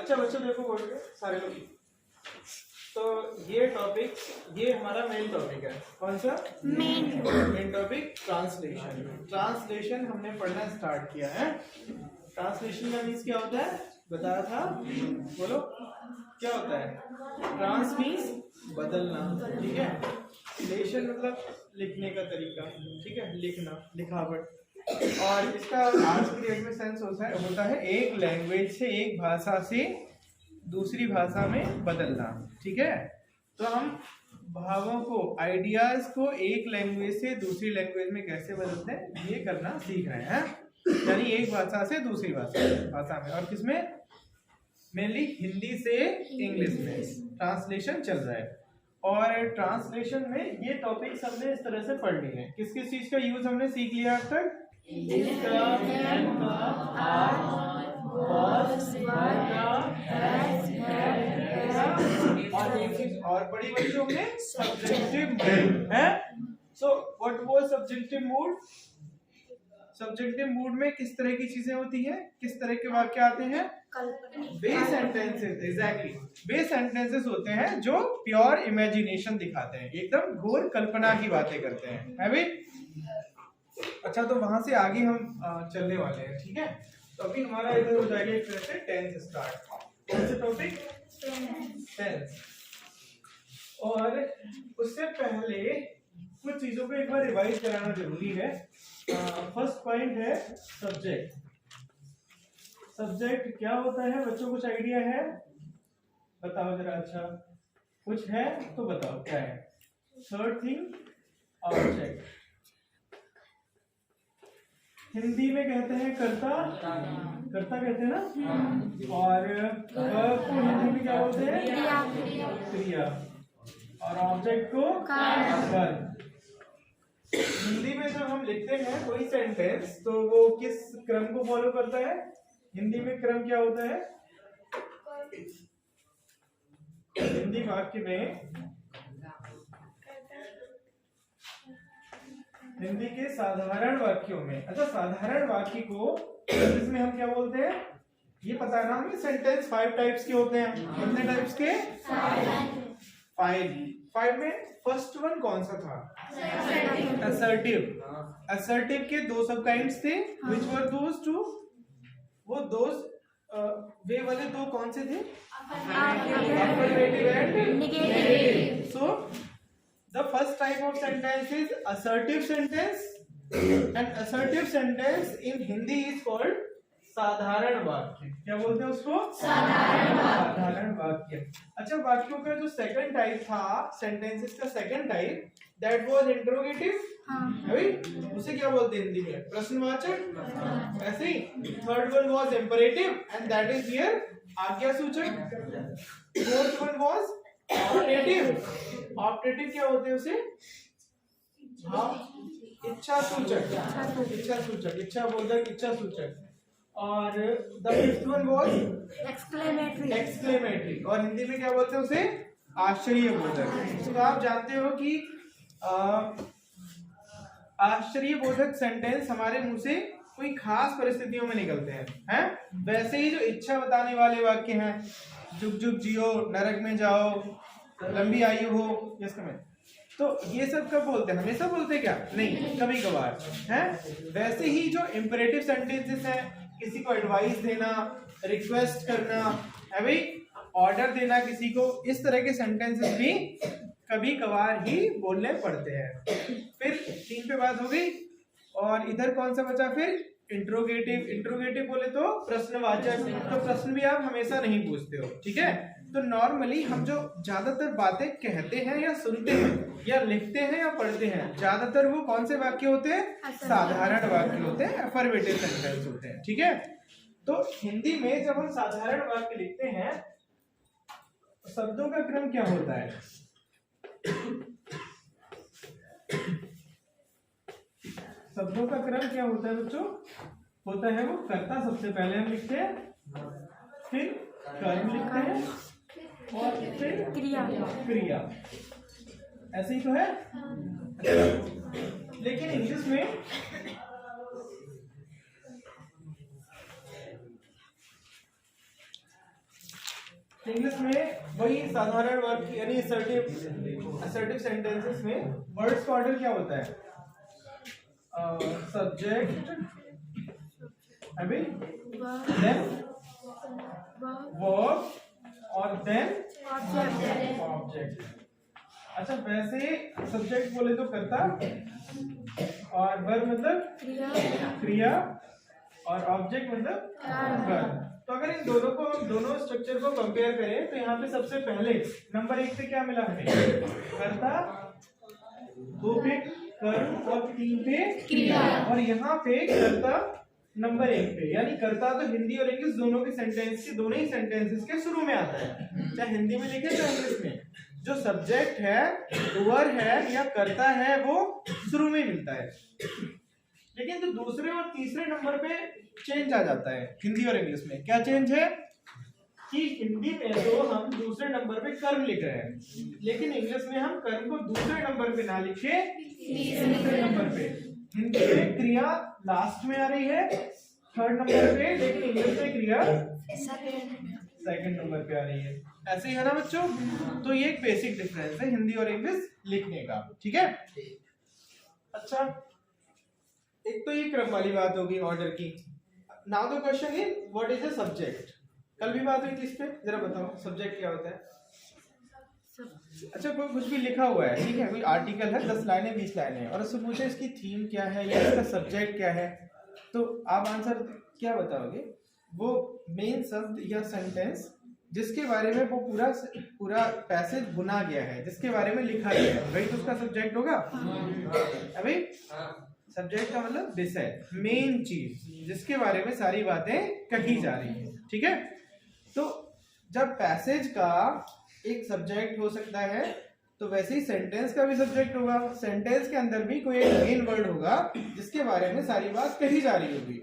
अच्छा बच्चों देखो बोल के सारे लोग, तो ये टॉपिक, ये हमारा मेन टॉपिक है। कौन सा मेन टॉपिक? ट्रांसलेशन। ट्रांसलेशन हमने पढ़ना स्टार्ट किया है। ट्रांसलेशन का मीन्स क्या होता है बताया था, बोलो क्या होता है? ट्रांस मीन्स बदलना, ठीक है। लेशन मतलब लिखने का तरीका, ठीक है, लिखना, लिखावट। और इसका आज की डेट में सेंस होता है एक लैंग्वेज से, एक भाषा से दूसरी भाषा में बदलना, ठीक है। तो हम भावों को, आइडियाज को एक लैंग्वेज से दूसरी लैंग्वेज में कैसे बदलते हैं ये करना सीख रहे हैं, यानी एक भाषा से दूसरी भाषा में। और किसमें? मेनली हिंदी से इंग्लिश में ट्रांसलेशन चल रहा है। और ट्रांसलेशन में ये टॉपिक हमने इस तरह से पढ़ लिए हैं। किस किस चीज का यूज हमने सीख लिया अब तक? इसका, और एक चीज और बड़ी बच्चों में सब्जेक्टिव मूड है। So what was subjective mood? Subjective mood में किस तरह की चीजें होती हैं, किस तरह के वाक्य आते हैं? Base sentences. Exactly, base sentences होते हैं जो प्योर इमेजिनेशन दिखाते हैं, एकदम घोर कल्पना की बातें करते हैं, है भाई। अच्छा, तो वहां से आगे हम चलने वाले हैं, ठीक है। तो अभी हमारा इधर हो जाएगा एक तरह से टेंस स्टार्ट। कौन से टॉपिक? टेंस। और उससे पहले कुछ चीजों को एक बार रिवाइज कराना जरूरी है। फर्स्ट पॉइंट है सब्जेक्ट। सब्जेक्ट क्या होता है बच्चों, कुछ आइडिया है? बताओ जरा। अच्छा कुछ है तो बताओ क्या है। Third thing object. हिंदी में कहते हैं कर्ता, कर्ता कहते हैं ना। और वर्ब को हिंदी में क्या बोलते हैं? क्रिया। और ऑब्जेक्ट को कर्म। हिंदी में जब हम लिखते हैं कोई सेंटेंस तो वो किस क्रम को फॉलो करता है? हिंदी में क्रम क्या होता है? हिंदी वाक्य में, हिंदी के साधारण वाक्यों में, अच्छा साधारण वाक्य को इसमें हम क्या बोलते हैं ये पता है ना हमें? सेंटेंस 5 टाइप्स के होते हैं। कितने टाइप्स के? 5 में फर्स्ट वन कौन सा था? असर्टिव। असर्टिव के 2 सब काइंड्स थे। Which were those two? वो वे वाले 2 कौन से थे? Affirmative and negative. So the first type of sentence is assertive sentence, and assertive sentence in Hindi is called साधारण वाक्य। क्या बोलते हैं उसको? साधारण वाक्य। अच्छा, वाक्यों का जो सेकंड टाइप था, सेंटेंसेस का second type, that was interrogative. उसे क्या बोलते हैं हिंदी में? प्रश्नवाचक। ऐसे ही third one was imperative and that is here आज्ञासूचक। Fourth one was optative. Optative क्या होते हैं उसे? इच्छा सूचक। इच्छा सूचक, इच्छा बोधक, इच्छा सूचक। और the fifth one was exclamatory. Exclamatory. और हिंदी में क्या बोलते हैं उसे? आश्चर्य बोधक। तो आप जानते हो कि आश्चर्य बोधक सेंटेंस हमारे मुंह से कोई खास परिस्थितियों में निकलते हैं। वैसे ही जो इच्छा बताने वाले वाक्य हैं, जुग जुग जियो, नरक में जाओ, लंबी आयु हो, यस कमेंट, तो ये सब कब बोलते हैं? हमेशा बोलते हैं क्या? नहीं, कभी कभार है। वैसे ही जो इंपरेटिव सेंटेंसेस हैं, किसी को एडवाइस देना, रिक्वेस्ट करना, है भाई, ऑर्डर देना किसी को, इस तरह के सेंटेंसेस भी कभी कभार ही बोलने पड़ते हैं। फिर 3 पे बात हो गई। और इधर कौन सा बचा फिर? इंट्रोगेटिव। इंट्रोगेटिव बोले तो प्रश्नवाचक। तो प्रश्न भी आप हमेशा नहीं पूछते हो, ठीक है। तो नॉर्मली हम जो ज्यादातर बातें कहते हैं या सुनते हैं या लिखते हैं या पढ़ते हैं, ज्यादातर वो कौन से वाक्य होते हैं? साधारण वाक्य होते हैं, अफर्मेटिव सेंटेंस होते हैं, ठीक है। तो हिंदी में जब हम साधारण वाक्य लिखते हैं, शब्दों का क्रम क्या होता है? शब्दों का क्रम क्या होता है बच्चों? होता है वो कर्ता सबसे पहले हम लिखते हैं, फिर कर्म लिखते हैं, और फिर क्रिया। ऐसे ही तो है। लेकिन इंग्लिश में इंग्लिश में वही साधारण वर्ग यानी असर्टिव सेंटेंसेस में वर्ड्स का ऑर्डर क्या होता है? सब्जेक्ट, देन वर्ब और देन ऑब्जेक्ट। अच्छा, वैसे सब्जेक्ट बोले तो कर्ता और वर्ब मतलब क्रिया और ऑब्जेक्ट मतलब कर्म। तो अगर इन दोनों स्ट्रक्चर को कंपेयर करें तो यहाँ पे सबसे पहले नंबर 1 पे क्या मिला हमें? कर्ता, 2 पे कर्म और 3 पे क्रिया। और यहाँ पे कर्ता नंबर 1 पे, यानी कर्ता तो हिंदी और इंग्लिश दोनों ही सेंटेंसेस के शुरू में आता है, चाहे हिंदी में लिखे चाहे इंग्लिश में। जो सब्जेक्ट है, डूअर है या कर्ता है वो शुरू में मिलता है, लेकिन जो दूसरे और तीसरे नंबर पे चेंज आ जाता है हिंदी और इंग्लिश में। क्या चेंज है कि हिंदी में तो हम दूसरे नंबर पे कर्म लिख रहे हैं, लेकिन इंग्लिश में हम कर्म को दूसरे नंबर पे ना लिखे, तीसरे नंबर पे। हिंदी में क्रिया लास्ट में आ रही है 3rd नंबर पे, लेकिन इंग्लिश में क्रिया 2nd नंबर पे आ रही है। ऐसे ही है ना बच्चों? तो ये एक बेसिक डिफरेंस है हिंदी और इंग्लिश लिखने का, ठीक है? अच्छा, एक तो ये क्रम वाली बात होगी ऑर्डर की। Now the question is what is a subject? कल भी बात हुई थी इस पे, जरा बताओ सब्जेक्ट क्या होता है? अच्छा, कोई कुछ भी लिखा हुआ है, ठीक है, कोई आर्टिकल है, 10 लाइनें 20 लाइनें, और उससे पूछे इसकी थीम क्या है या इसका सब्जेक्ट क्या है, तो आप आंसर क्या बताओगे? वो मेन शब्द या सेंटेंस जिसके बारे में वो पूरा पैसेज बुना गया है, जिसके बारे में लिखा गया है, वही तो उसका सब्जेक्ट होगा। अभी सब्जेक्ट का मतलब विषय, मेन चीज जिसके बारे में सारी बातें कही जा रही है, ठीक है? तो जब पैसेज का एक सब्जेक्ट हो सकता है तो वैसे ही सेंटेंस का भी सब्जेक्ट होगा। सेंटेंस के अंदर भी कोई एक मेन वर्ड होगा जिसके बारे में सारी बात कही जा रही होगी,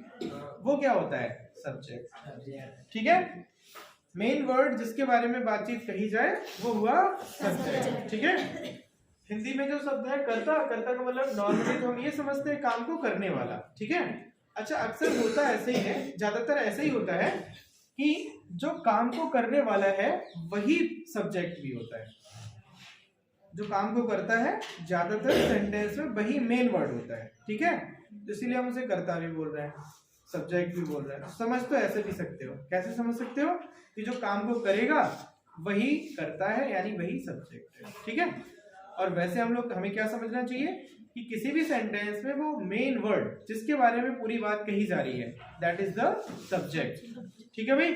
वो क्या होता है? सब्जेक्ट, ठीक है? मेन वर्ड जिसके बारे में बातचीत कही जाए वो हुआ सब्जेक्ट, ठीक है? हिंदी में जो शब्द है कर्ता, कर्ता का मतलब नॉर्मली तो हम ये समझते हैं काम को करने वाला, ठीक है? अच्छा, अक्सर होता ऐसे ही है, ज्यादातर ऐसे ही होता है कि जो काम को करने वाला है वही सब्जेक्ट भी होता है। जो काम को करता है ज्यादातर सेंटेंस में वही मेन वर्ड होता है, ठीक है? तो इसीलिए हम उसे कर्ता भी बोल रहे हैं, सब्जेक्ट भी बोल रहे हैं। समझ तो ऐसे भी सकते हो। कैसे समझ सकते हो? कि जो काम को करेगा वही करता है, यानी वही सब्जेक्ट है, ठीक है? और वैसे हमें क्या समझना चाहिए कि किसी भी सेंटेंस में वो मेन वर्ड जिसके बारे में पूरी बात कही जा रही है, दैट इज द सब्जेक्ट, ठीक है भाई?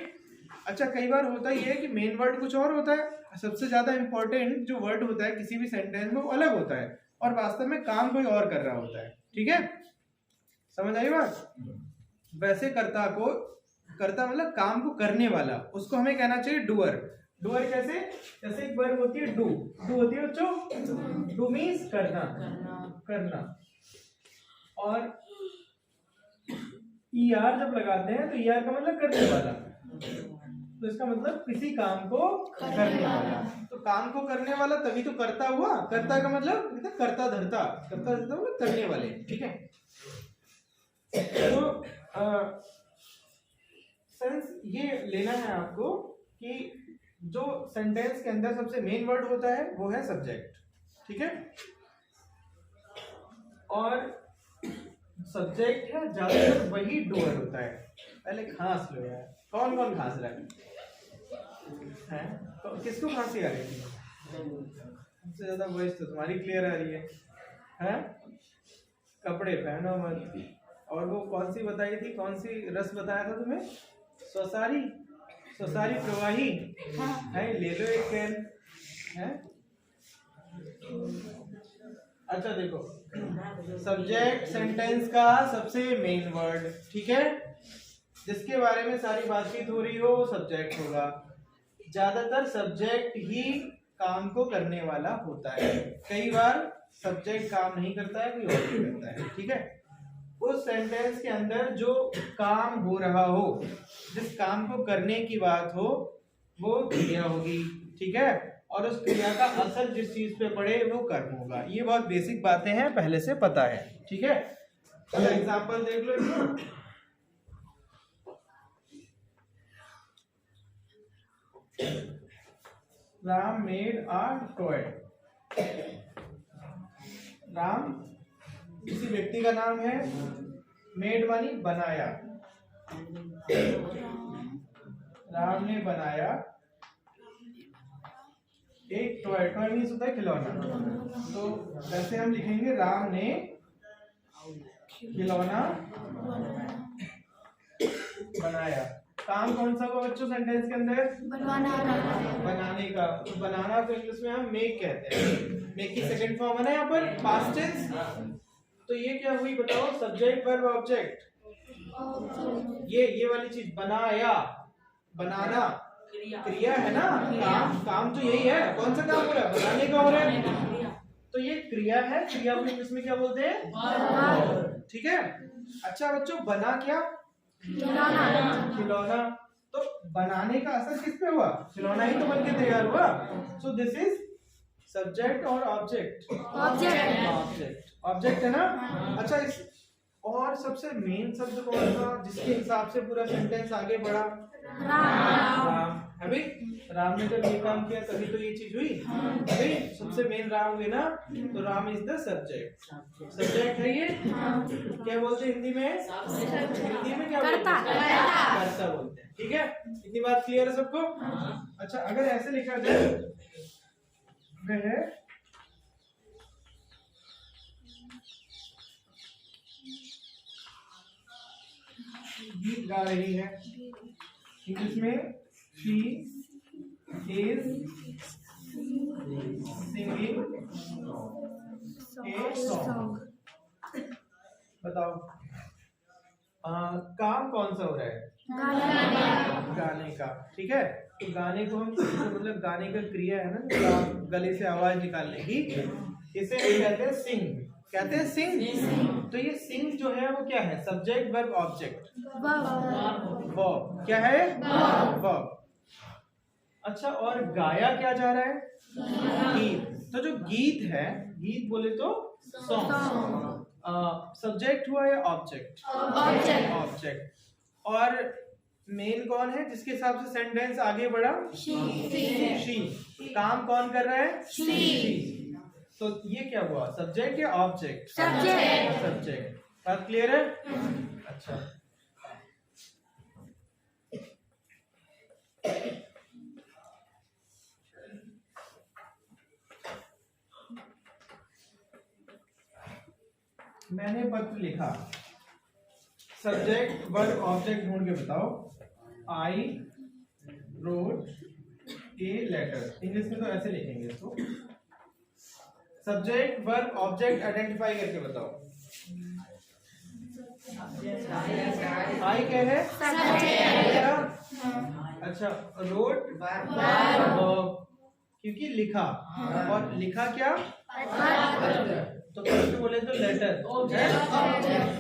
अच्छा, कई बार होता ही है कि मेन वर्ड कुछ और होता है, सबसे ज्यादा इंपॉर्टेंट जो वर्ड होता है किसी भी सेंटेंस में वो अलग होता है और वास्तव में काम कोई और कर रहा होता है, ठीक है? समझ आई बात? वैसे कर्ता मतलब काम को करने वाला, उसको हमें कहना चाहिए डूअर। डूअर कैसे? जैसे एक वर्ब होती है डू होती है बच्चों, डू मीन्स करना, और ईआर जब लगाते हैं तो ईआर का मतलब करने वाला, तो इसका मतलब किसी काम को करने वाला। तो काम को करने वाला तभी तो कर्ता हुआ। कर्ता का मतलब कर्ता धर्ता मतलब करने वाले, ठीक है? तो सेंस ये लेना है आपको कि जो सेंटेंस के अंदर सबसे मेन वर्ड होता है वो है सब्जेक्ट, ठीक है? और सब्जेक्ट है ज्यादातर वही डूअर होता है। पहले खांस लो यार, कौन कौन खांस रहा है? तो किसको खांसी आ रही है? सबसे ज्यादा वॉइस तो तुम्हारी क्लियर आ रही है? कपड़े पहनो मत। और वो कौन सी बताई थी, कौन सी रस बताया था तुम्हें? स्वसारी प्रवाही है, ले लो एक पेन है। अच्छा देखो, सब्जेक्ट सेंटेंस का सबसे मेन वर्ड, ठीक है? जिसके बारे में सारी बातचीत हो रही हो वो सब्जेक्ट होगा। ज्यादातर सब्जेक्ट ही काम को करने वाला होता है, कई बार सब्जेक्ट काम नहीं करता है, कोई और भी करता है, ठीक है? उस सेंटेंस के अंदर जो काम हो रहा हो, जिस काम को करने की बात हो, वो क्रिया होगी, ठीक है? और उस क्रिया का असर जिस चीज पे पड़े वो कर्म होगा। ये बहुत बेसिक बातें हैं, पहले से पता है, ठीक है? चलो एग्जांपल देख लो इसको। Ram made a toy. Ram किसी व्यक्ति का नाम है, मेड मानी बनाया, राम ने बनाया एक टॉय। टॉय मीन्स होता है खिलौना। तो वैसे हम लिखेंगे राम ने खिलौना बनाया। काम कौन सा हुआ बच्चों सेंटेंस के अंदर? बनाने का। तो बनाना तो इंग्लिश में हम मेक कहते हैं। मेक की सेकंड फॉर्म है ना यहाँ पर, पास्ट टेंस। तो ये क्या हुई बताओ? Subject verb object. ये वाली चीज बनाया, बनाना क्रिया है ना। काम तो यही है। कौन सा काम हो रहा है? बनाने का हो रहा है। तो ये क्रिया है। क्रिया को इंग्लिश में क्या बोलते हैं? ठीक है। अच्छा बच्चों, बना क्या? खिलौना। तो बनाने का असर किस पे हुआ? खिलौना ही तो बनके तैयार हुआ। सो दिस इज सब्जेक्ट और ऑब्जेक्ट। ऑब्जेक्ट है ना। अच्छा, इस और सबसे मेन शब्द कौन सा जिसके हिसाब से पूरा सेंटेंस आगे बढ़ा? राम। अभी राम ने जब ये काम किया तभी तो ये चीज हुई। अभी सबसे मेन राम हुई ना, तो Ram is the subject. Subject है ये। क्या बोलते हैं हिंदी में? हिंदी में क्या बोलते हैं? कर्ता बोलते हैं। ठीक है, इतनी बात क्लियर है सबको? अच्छा, अगर ऐसे लिखा जाए, वह गीत गा रही है। इंग्लिश में she is singing a song। बताओ काम कौन सा हो रहा है? गाने का। ठीक है, तो गाने को हम मतलब गाने का क्रिया है ना, गले से आवाज निकालने की, इसे कहते हैं सिंग। कहते हैं सिंग। तो ये सिंग जो है वो क्या है? Subject verb object. वर्ब क्या है? वर्ब। अच्छा, और गाया क्या जा रहा है? गीत। तो जो गीत है, गीत बोले तो सॉन्ग। सब्जेक्ट हुआ या ऑब्जेक्ट? ऑब्जेक्ट। और मेन कौन है जिसके हिसाब से सेंटेंस आगे बढ़ा? शी। काम कौन कर रहा है? शी। तो ये क्या हुआ? सब्जेक्ट या ऑब्जेक्ट? सब्जेक्ट। बात क्लियर है? अच्छा, मैंने पत्र लिखा। सब्जेक्ट वर्ब ऑब्जेक्ट ढूंढ के बताओ। I wrote a letter. English में तो ऐसे लिखेंगे इसको। सब्जेक्ट वर्ब ऑब्जेक्ट आइडेंटिफाई करके बताओ। आई क्या है? अच्छा, रोट क्योंकि लिखा, और लिखा क्या? तो फर्स्ट बोले तो लेटर।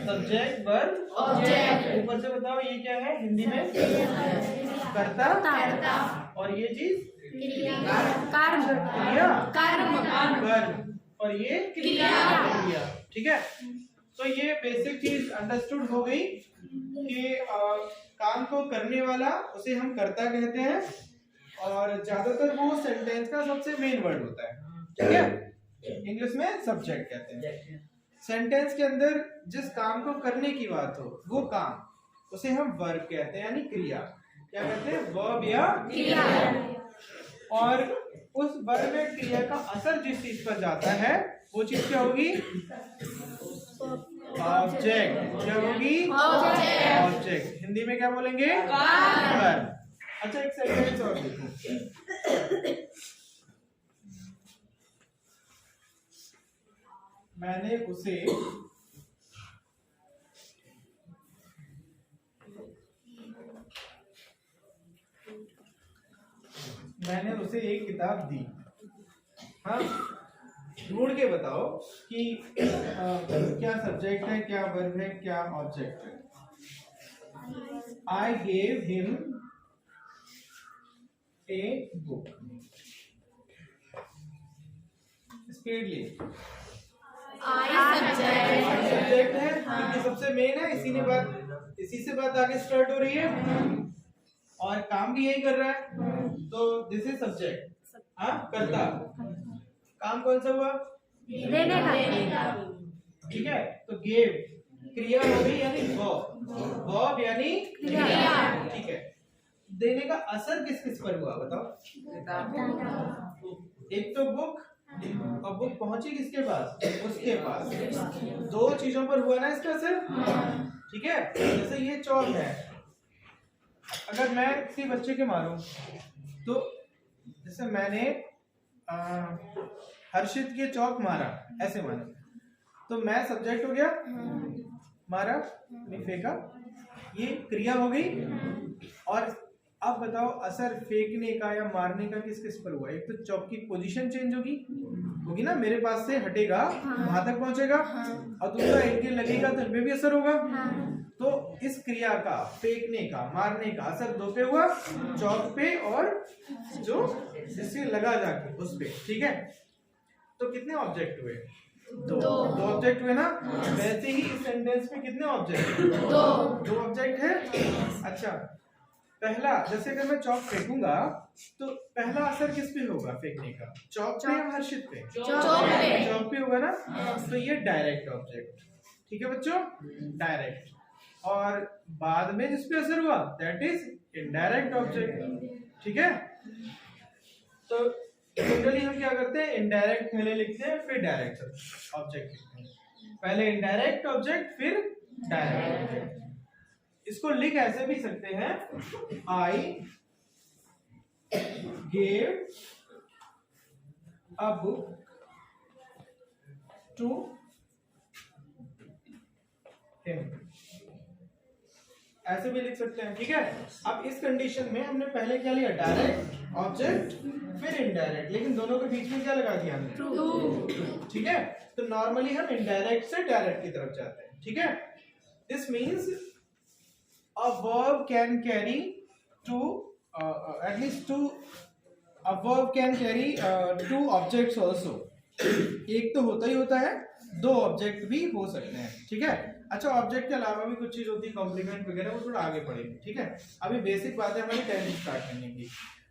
Subject verb object. ऊपर से बताओ ये क्या है हिंदी में? कर्ता। और ये चीज कर्म। और ये क्रिया। ठीक है, तो ये बेसिक चीज अंडरस्टूड हो गई कि काम को करने वाला उसे हम कर्ता कहते हैं, और ज्यादातर वो सेंटेंस का सबसे मेन वर्ड होता है। ठीक है, इंग्लिश में सब्जेक्ट कहते हैं। सेंटेंस के अंदर जिस काम को करने की बात हो वो काम, उसे हम वर्ब कहते हैं, यानी क्रिया। क्या कहते हैं? वर्ब या क्रिया। और उस वर्ब या क्रिया का असर जिस चीज पर जाता है वो चीज क्या होगी? ऑब्जेक्ट। क्या होगी? ऑब्जेक्ट। हिंदी में क्या बोलेंगे? वर्ब। अच्छा, एक सेंटेंस और देखो। मैंने उसे एक किताब दी। हाँ, ढूंढ के बताओ कि क्या सब्जेक्ट है, क्या वर्ब है, क्या ऑब्जेक्ट है। I gave him a book. Speedly. Subject है क्योंकि सबसे मेन है, इसी से बात आगे स्टार्ट हो रही है, और काम भी यही कर रहा है। तो दिस इज सब्जेक्ट। करता। काम कौन सा हुआ? देने का। ठीक है, तो गेव क्रिया हो गई यानी वर्ब यानी क्रिया। ठीक है, देने का असर किस किस पर हुआ बताओ? एक तो बुक, और बुक पहुंची किसके पास? उसके पास। दो चीजों पर हुआ ना इसका असर। ठीक है, जैसे ये चौक है, अगर मैं किसी बच्चे के मारूं तो जैसे मैंने हर्षित के चौक मारा, ऐसे मारा, तो मैं सब्जेक्ट हो गया, मारा नहीं फेंका, ये क्रिया हो गई। और अब बताओ असर फेंकने का या मारने का किस किस पर हुआ? एक तो चौक की पोजीशन चेंज होगी ना, मेरे पास से हटेगा वहां तक पहुंचेगा, और दूसरा एक लगेगा तो इनमें भी असर होगा। तो इस क्रिया का, फेंकने का, मारने का असर दो पे हुआ, चौक पे और जो जिससे लगा जाके उस पे। ठीक है, तो कितने ऑब्जेक्ट हुए? दो ऑब्जेक्ट हुए ना। वैसे ही इस सेंटेंस में कितने ऑब्जेक्ट? दो ऑब्जेक्ट है। अच्छा, पहला, जैसे अगर मैं चौक फेंकूंगा तो पहला असर किस पे होगा फेंकने का? चौक पे या हर्षित पे? चौक पे होगा ना। तो ये डायरेक्ट ऑब्जेक्ट। ठीक है बच्चों, डायरेक्ट। और बाद में जिस पे असर हुआ दैट इज इनडायरेक्ट ऑब्जेक्ट। ठीक है, तो जनरली हम क्या करते हैं? इनडायरेक्ट पहले लिखते हैं फिर डायरेक्ट ऑब्जेक्ट लिखते हैं। पहले इनडायरेक्ट ऑब्जेक्ट फिर डायरेक्ट ऑब्जेक्ट। इसको लिख ऐसे भी सकते हैं, I gave a book to him, ऐसे भी लिख सकते हैं। ठीक है, अब इस कंडीशन में हमने पहले क्या लिया? डायरेक्ट ऑब्जेक्ट फिर इनडायरेक्ट, लेकिन दोनों के बीच में क्या लगा दिया हमने? ट्रू। ठीक है, तो नॉर्मली हम इनडायरेक्ट से डायरेक्ट की तरफ जाते हैं। ठीक है, this means a verb can carry two at least two, a verb can carry two objects also। एक तो होता ही होता है, दो ऑब्जेक्ट भी हो सकते हैं। ठीक है, अच्छा, ऑब्जेक्ट के अलावा भी कुछ चीज होती है, कॉम्प्लीमेंट वगैरह, वो थोड़ा आगे पढ़ेंगे। ठीक है, अभी बेसिक बात है हमारी टेंस स्टार्ट करने की।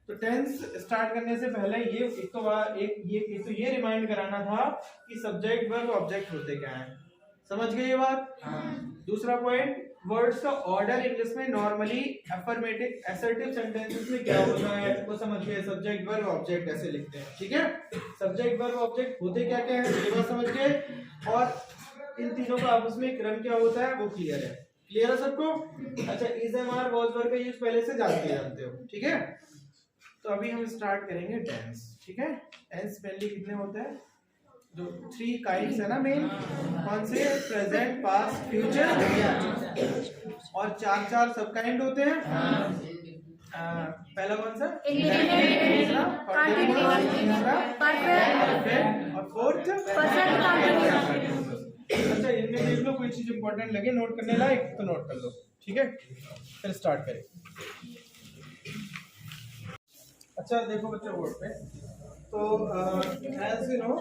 तो टेंस स्टार्ट करने से पहले एक तो ये रिमाइंड कराना था कि सब्जेक्ट वर्ब ऑब्जेक्ट होते क्या हैं। समझ गए ये बात? दूसरा पॉइंट, वर्ड्स का ऑर्डर इंग्लिश में नॉर्मली अफर्मेटिव असर्टिव सेंटेंसेस में क्या होता है वो समझ गए। सब्जेक्ट वर्ब ऑब्जेक्ट ऐसे लिखते हैं। ठीक है, सब्जेक्ट वर्ब ऑब्जेक्ट होते क्या क्या है ये बात समझ गए, और इन तीनों का आपस में क्रम क्या होता है वो क्लियर है। क्लियर है सबको? अच्छा, is am are was verb का यूज पहले से जानते हो। ठीक है, तो अभी हम स्टार्ट करेंगे टेंस। ठीक है, टेंस मेनली कितने होते हैं? जो 3 काइंड्स है ना मेन, कौन से? प्रेजेंट, पास्ट, फ्यूचर, और 4 सब काइंड होते हैं। पहला कौन सा? दूसरा परफेक्ट, और फोर्थ अच्छा, इनमें देख लो कोई चीज इंपॉर्टेंट लगे नोट करने लायक तो नोट कर लो। ठीक है, फिर स्टार्ट करें। अच्छा देखो बच्चों बोर्ड पे, तो as you know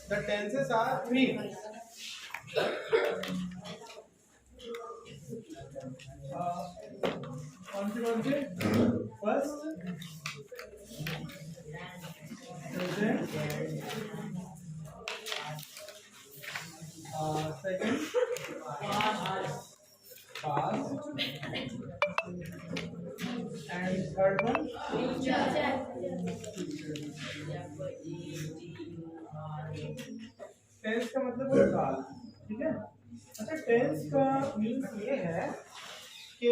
the tenses are 3। कौन से? First, present, second past, and third one tense का मतलब है काल। ठीक है, अच्छा, टेंस का मीन्स ये है कि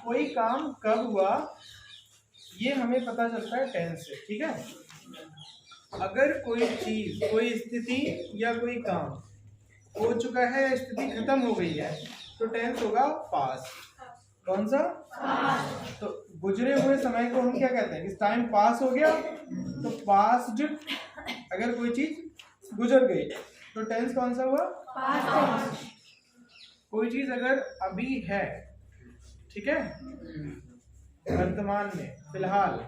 कोई काम कब हुआ ये हमें पता चलता है टेंस से। ठीक है, अगर कोई चीज, कोई स्थिति या कोई काम हो चुका है, स्थिति खत्म हो गई है, तो टेंस होगा पास्ट। कौन सा? पास्ट। तो गुजरे हुए समय को हम क्या कहते हैं? कि टाइम पास हो गया, तो पास्ट। अगर कोई चीज गुजर गई तो टेंस कौन सा हुआ? पास्ट। कोई चीज अगर अभी है, ठीक है, वर्तमान में, फिलहाल,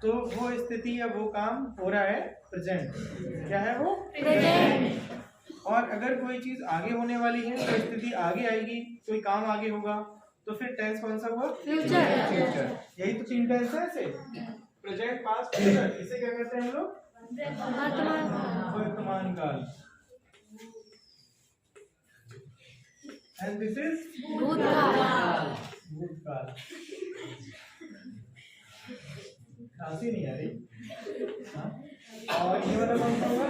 तो वो स्थिति या वो काम हो रहा है प्रेजेंट। क्या है वो? प्रेजेंट। और अगर कोई चीज आगे होने वाली है, कोई स्थिति आगे आएगी, कोई काम आगे होगा, तो फिर टेंस कौन सा हुआ? फ्यूचर। यही तो 3 टेंस है ऐसे। प्रेजेंट पास्ट फ्यूचर, इसे क्या कहते हैं हम लोग? वर्तमान वर्तमान काल। एंड दिस इज भूतकाल भूतकाल। खांसी नहीं आ रही? हाँ? और ये वाला कौन सा होगा?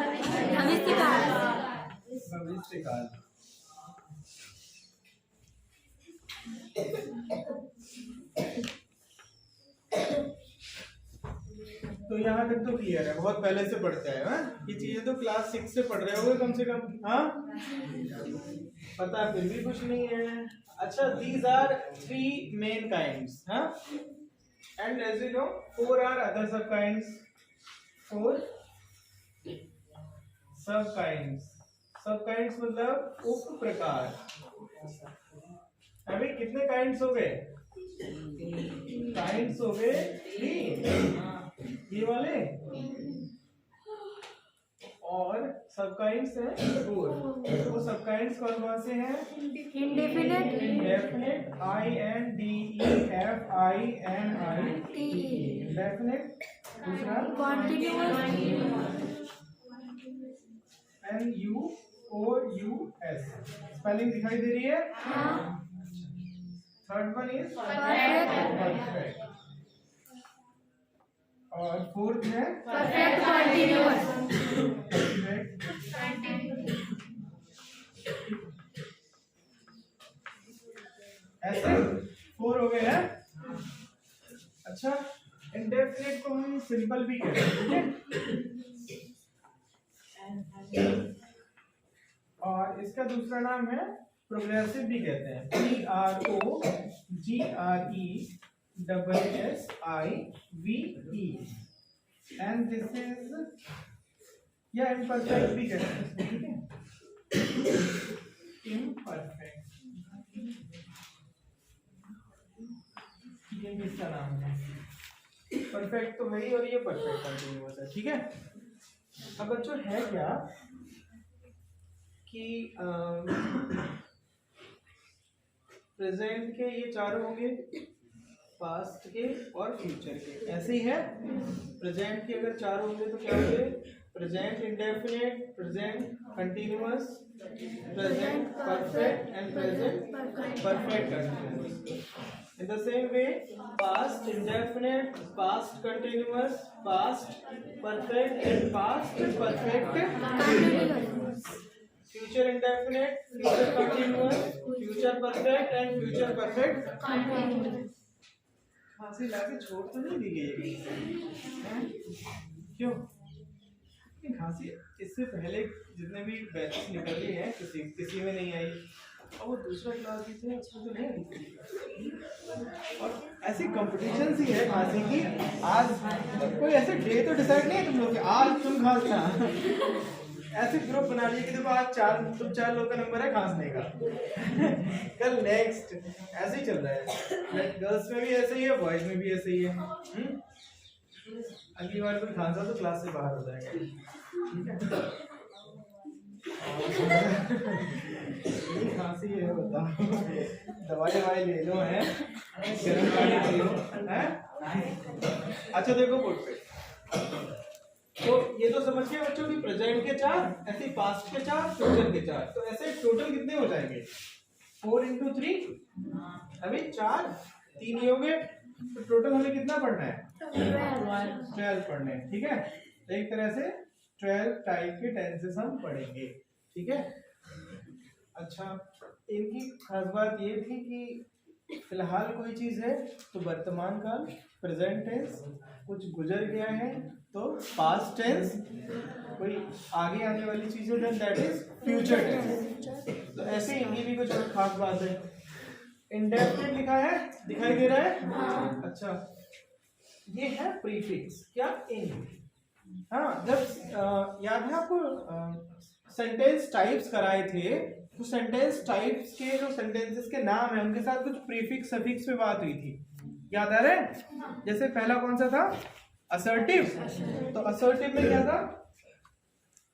भविष्यकाल भविष्यकाल। तो यहाँ तक तो क्लियर है, बहुत पहले से पढ़ते हैं। हाँ? ये चीजें तो क्लास 6 से पढ़ रहे होगे कम से कम। हाँ, पता फिर भी कुछ नहीं है। अच्छा, these are 3 main kinds, हाँ? And as you know, 4 are other sub kinds. 4 sub kinds. Sub kinds मतलब उप प्रकार। अभी कितने kinds हो गए? Kinds हो गए 3, ये वाले, और सब काइंड्स हैं 4। वो सब काइंड्स कौन से हैं? Indefinite indefinite, INDEFINIT, indefinite. दूसरा कॉन्टिन्यूअस NUOUS, स्पेलिंग दिखाई दे रही है? थर्ड वन इज परफेक्ट, और फोर्थ है परफेक्ट कॉन्टिन्यूअस ऐसे 4 हो गए हैं। अच्छा, इंडेफिनिट को हम सिंपल भी कहते हैं, ठीक है? और इसका दूसरा नाम है प्रोग्रेसिव भी कहते हैं, PROGRESSIVE, एंड दिस इज, या इम्परफेक्ट भी कहते हैं, ठीक है? इम्परफेक्ट, ये भी इसका नाम है। परफेक्ट तो है ही, और ये परफेक्ट कंटिन्यूअस है, ठीक है? अब बच्चों है क्या कि प्रेजेंट के ये चारों होंगे, पास्ट के और फ्यूचर के, ऐसे ही है। प्रेजेंट के अगर चारों होंगे तो क्या होंगे? Present indefinite, present continuous, present perfect, and present perfect continuous. In the same way, past indefinite, past continuous, past perfect, and past perfect continuous. Future indefinite, future continuous, future perfect, and future perfect continuous. खांसी लाके छोड़ तो नहीं दी गई है? क्यों? खांसी इससे पहले जितने भी बैचेस निकली हैं, किसी में नहीं आई, और वो दूसरा क्लास भी थे उसमें तो नहीं आई। और ऐसी कंपटीशन सी है खांसी की, आज कोई ऐसे डे तो डिसाइड नहीं है तुम लोग कि आज तुम खांसना। ऐसे ग्रुप बना लिए कि देखो आज 4 लोग का नंबर है खांसने का, कल नेक्स्ट, ऐसे ही चल रहा है। गर्ल्स में भी ऐसे ही है, बॉयज में भी ऐसे ही है। अगली बार कोई खांसा तो क्लास से बाहर हो जाएगा, ठीक है? खांसी है, बताओ, दवाई ले लो, है गर्म पानी पी लो, है? अच्छा देखो बोर्ड पे, तो ये तो समझ गए बच्चों की प्रेजेंट के 4, ऐसे पास्ट के 4, फ्यूचर के 4, तो ऐसे टोटल कितने हो जाएंगे? 4 into 3, अभी 4, 3 ही हो गए, तो टोटल हमें कितना पढ़ना है? 12 पढ़ने, ठीक है? एक तरह से 12 टाइप के टेंसेस हम पढ़ेंगे, ठीक है? अच्छा, इनकी खास बात ये थी कि फिलहाल कोई चीज है तो वर्तमान काल, प्रेजेंट टेंस, कुछ गुजर गया है तो पास्ट टेंस, कोई आगे आने वाली चीज है then that is future tense. तो ऐसे इनकी भी कुछ खास बात है। इंडेफिनिट लिखा है, दिखाई दे रहा है? अच्छा, ये है प्रीफिक्स, क्या? इन। हाँ, जब याद है आपको सेंटेंस टाइप्स कराए थे, तो सेंटेंस टाइप्स के जो सेंटेंसेस के नाम है उनके साथ कुछ प्रीफिक्स सफिक्स पे बात हुई थी, याद आ रहा है? जैसे पहला कौन सा था? असर्टिव। तो असर्टिव में क्या था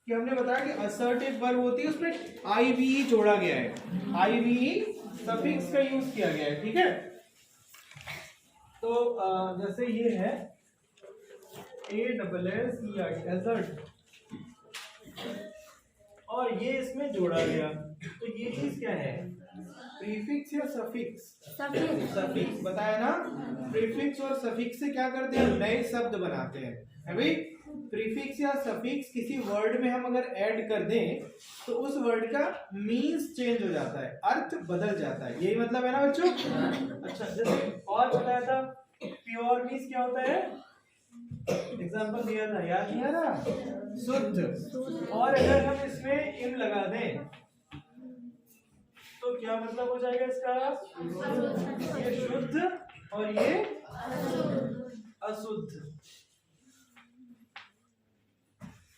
कि हमने बताया कि असर्टिव वर्ब होती है, उसमें आईवीई जोड़ा गया है, आईवीई सफिक्स का यूज किया गया है, ठीक है? तो जैसे ये है ASSERT एजर्ट, और ये इसमें जोड़ा गया। तो ये चीज क्या है? प्रीफिक्स या सफिक्स? सफिक्स। सफिक्स बताया ना। प्रीफिक्स और सफिक्स से क्या करते हैं? नए शब्द बनाते हैं, है भाई। प्रीफिक्स या सफिक्स किसी वर्ड में हम अगर ऐड कर दें तो उस वर्ड का मीन्स चेंज हो जाता है, अर्थ बदल जाता है। यही मतलब है ना बच्चों? अच्छा, जैसे और बताया था प्योर मीन्स क्या होता है, एग्जांपल दिया था, याद नहीं आ रहा? शुद्ध। और अगर हम इसमें इम लगा दें तो क्या मतलब हो जाएगा इसका? ये शुद्ध और ये अशुद्ध।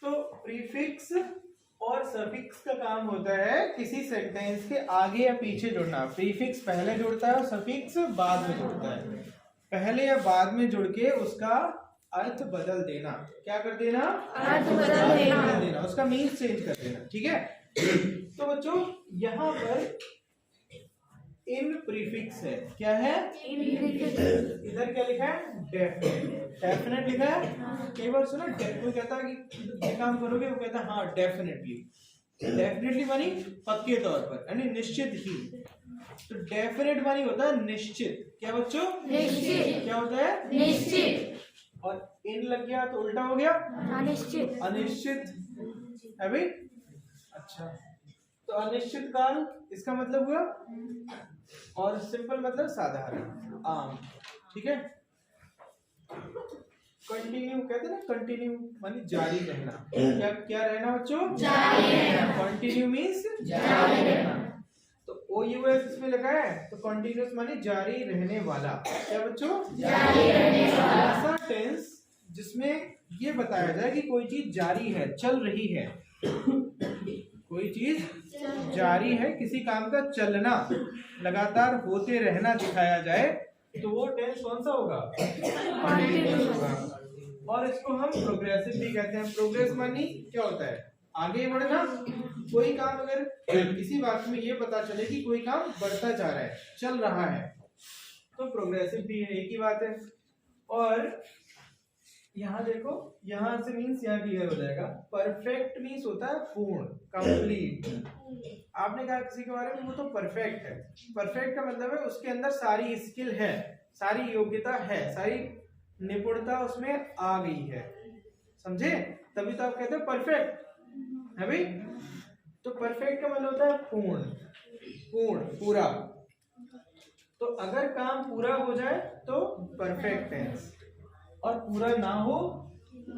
तो प्रीफिक्स और सफिक्स का काम होता है किसी सेंटेंस के आगे या पीछे जुड़ना। प्रीफिक्स पहले जुड़ता है और सफिक्स बाद में जुड़ता है। पहले या बाद में जुड़ के उसका अर्थ बदल देना। क्या कर देना? अर्थ बदल देना। उसका मीन्स चेंज कर देना। ठीक है। तो बच्चों यहाँ पर इन प्रीफिक्स है। क्या है? इधर क्या लिखा है? डेफिनेट। डेफिनेट लिखा है। कई बार सुना कोई कहता है कि ये काम करोगे, वो कहता है हाँ डेफिनेटली। डेफिनेटली मानी पक्के तौर पर, यानी निश्चित ही। तो डेफिनेट मानी होता है निश्चित। क्या बच्चों? निश्चित। क्या होता है? निश्चित। और इन लग गया तो उल्टा हो गया अनिश्चित। अनिश्चित, है भाई। अच्छा, तो अनिश्चित काल इसका मतलब हुआ, और सिंपल मतलब साधारण, आम। ठीक है। कंटिन्यू कहते हैं ना, कंटिन्यू मानी जारी रहना। क्या क्या रहना बच्चों? जारी रहना। कंटिन्यू मीन्स जारी रहना। तो OUS इसमें लगा है, तो कंटिन्यूअस मानी जारी रहने वाला। क्या बच्चों? जारी रहने वाला। ऐसा टेंस जिसमें ये बताया जाए कि कोई चीज जारी है, चल रही है। कोई चीज जारी है, किसी काम का चलना, लगातार होते रहना दिखाया जाए, तो वो टेंस कौन सा होगा? कंटिन्यूअस होगा। और इसको हम प्रोग्रेसिव भी कहते हैं। प्रोग्रेस मानी क्या होता है? आगे बढ़ना। कोई काम अगर किसी वाक्य में ये पता चले कि कोई काम बढ़ता जा रहा है, चल रहा है, तो प्रोग्रेसिव भी है, एक ही बात है। और यहाँ देखो, यहाँ से मीन्स यहाँ क्लियर हो जाएगा। परफेक्ट मीन्स होता है पूर्ण, कंप्लीट। आपने कहा किसी के बारे में वो तो परफेक्ट है। परफेक्ट का मतलब है उसके अंदर सारी स्किल है, सारी योग्यता है, सारी निपुणता उसमें आ गई है। समझे? तभी तो आप कहते हैं परफेक्ट, है भाई। तो परफेक्ट का मतलब होता है पूर्ण, पूर्ण, पूरा। तो अगर काम पूरा हो जाए तो परफेक्ट टेंस, और पूरा ना हो,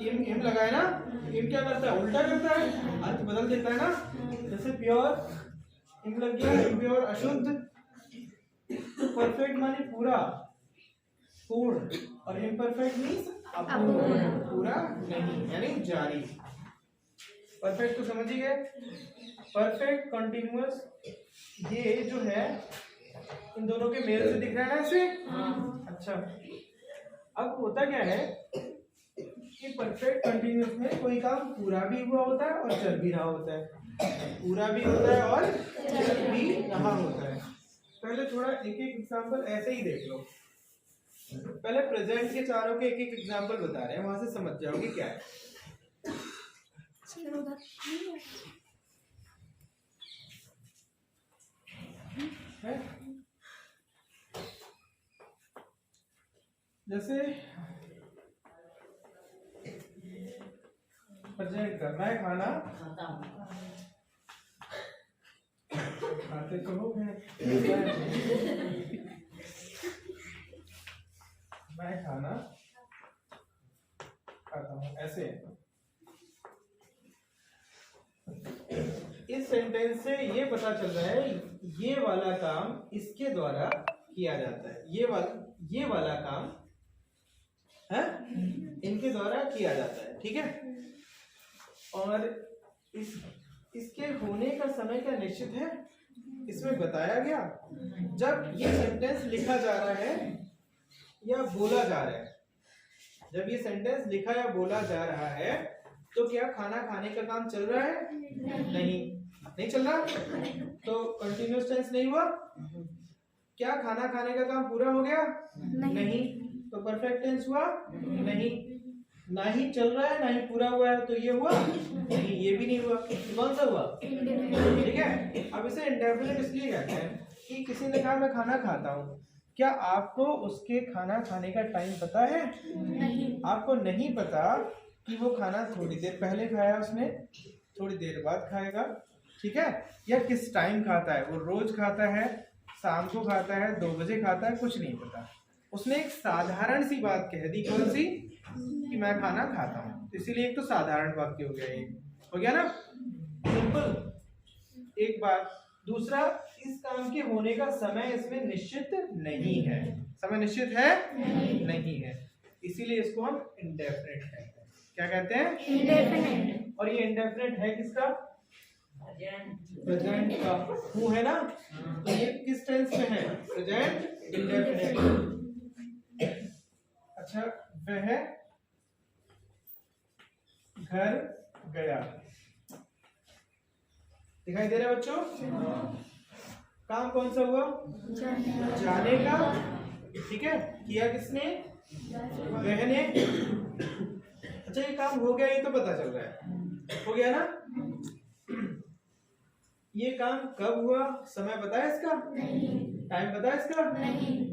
इम लगाए ना, इम क्या करता है? उल्टा करता है, अर्थ बदल देता है ना। जैसे प्योर, इम लग गया, इम्प्योर अशुद्ध। परफेक्ट माने पूरा, पूर्ण, और इम्परफेक्ट मीन्स अपूर्ण, पूरा नहीं, यानी जारी। परफेक्ट तो समझ ही गए। परफेक्ट, कंटिन्यूअस, ये जो है इन दोनों के मेल से दिख रहा है ना ऐसे? अच्छा, अब होता क्या है कि परफेक्ट कंटिन्यूअस में कोई काम पूरा भी हुआ होता है और चल भी रहा होता है। पूरा भी होता है और चल भी रहा होता है। पहले थोड़ा एक एक एग्जांपल ऐसे ही देख लो। पहले प्रेजेंट के चारों के एक एक एग्जांपल बता रहे हैं, वहां से समझ जाओगे क्या है। जैसे प्रेजेंट का, मैं खाना खाते तो हो गए, मैं खाना खाता हूँ, ऐसे। इस सेंटेंस से ये पता चल रहा है ये वाला काम इसके द्वारा किया जाता है, ये वाला काम है इनके द्वारा किया जाता है। ठीक है। और इसके होने का समय क्या निश्चित है? इसमें बताया गया जब ये सेंटेंस लिखा जा रहा है या बोला जा रहा है। जब ये सेंटेंस लिखा या बोला जा रहा है तो क्या खाना खाने का काम चल रहा है? नहीं चल रहा, तो कंटिन्यूअस टेंस नहीं हुआ। क्या खाना खाने का काम पूरा हो गया? नहीं, तो परफेक्ट टेंस हुआ? नहीं। ना ही चल रहा है ना ही पूरा हुआ है, तो ये हुआ नहीं, ये भी नहीं हुआ, तो कौन सा हुआ? ठीक है। अब इसे इंडेफिनिट इसलिए कहते हैं कि किसी ने कहा मैं खाना खाता हूँ, क्या आपको उसके खाना खाने का टाइम पता है? नहीं। आपको नहीं पता कि वो खाना थोड़ी देर पहले खाया उसने, थोड़ी देर बाद खाएगा, ठीक है, या किस टाइम खाता है, वो रोज खाता है, शाम को खाता है, 2 बजे खाता है, कुछ नहीं पता। उसने एक साधारण सी बात कह दी, कौन सी? कि मैं खाना खाता हूँ, इसीलिए एक तो साधारण वाक्य हो गया, ये हो गया ना, सिंपल एक बात। दूसरा, इस काम के होने का समय इसमें निश्चित नहीं है, समय निश्चित है नहीं है, इसीलिए इसको हम इंडेफिनिट कहते हैं। क्या कहते हैं? इंडेफिनिट। और ये इंडेफिनिट है किसका? प्रेजेंट का। हूँ है ना, तो ये किस टेंस में है? Present indefinite. अच्छा, वह घर गया, दिखाई दे रहा है बच्चों? काम कौन सा हुआ? जाने का, ठीक है, किया किसने? वह ने। अच्छा, ये काम हो गया, ये तो पता चल रहा है, हो गया ना। ये काम कब हुआ, समय पता है इसका? टाइम पता है इसका?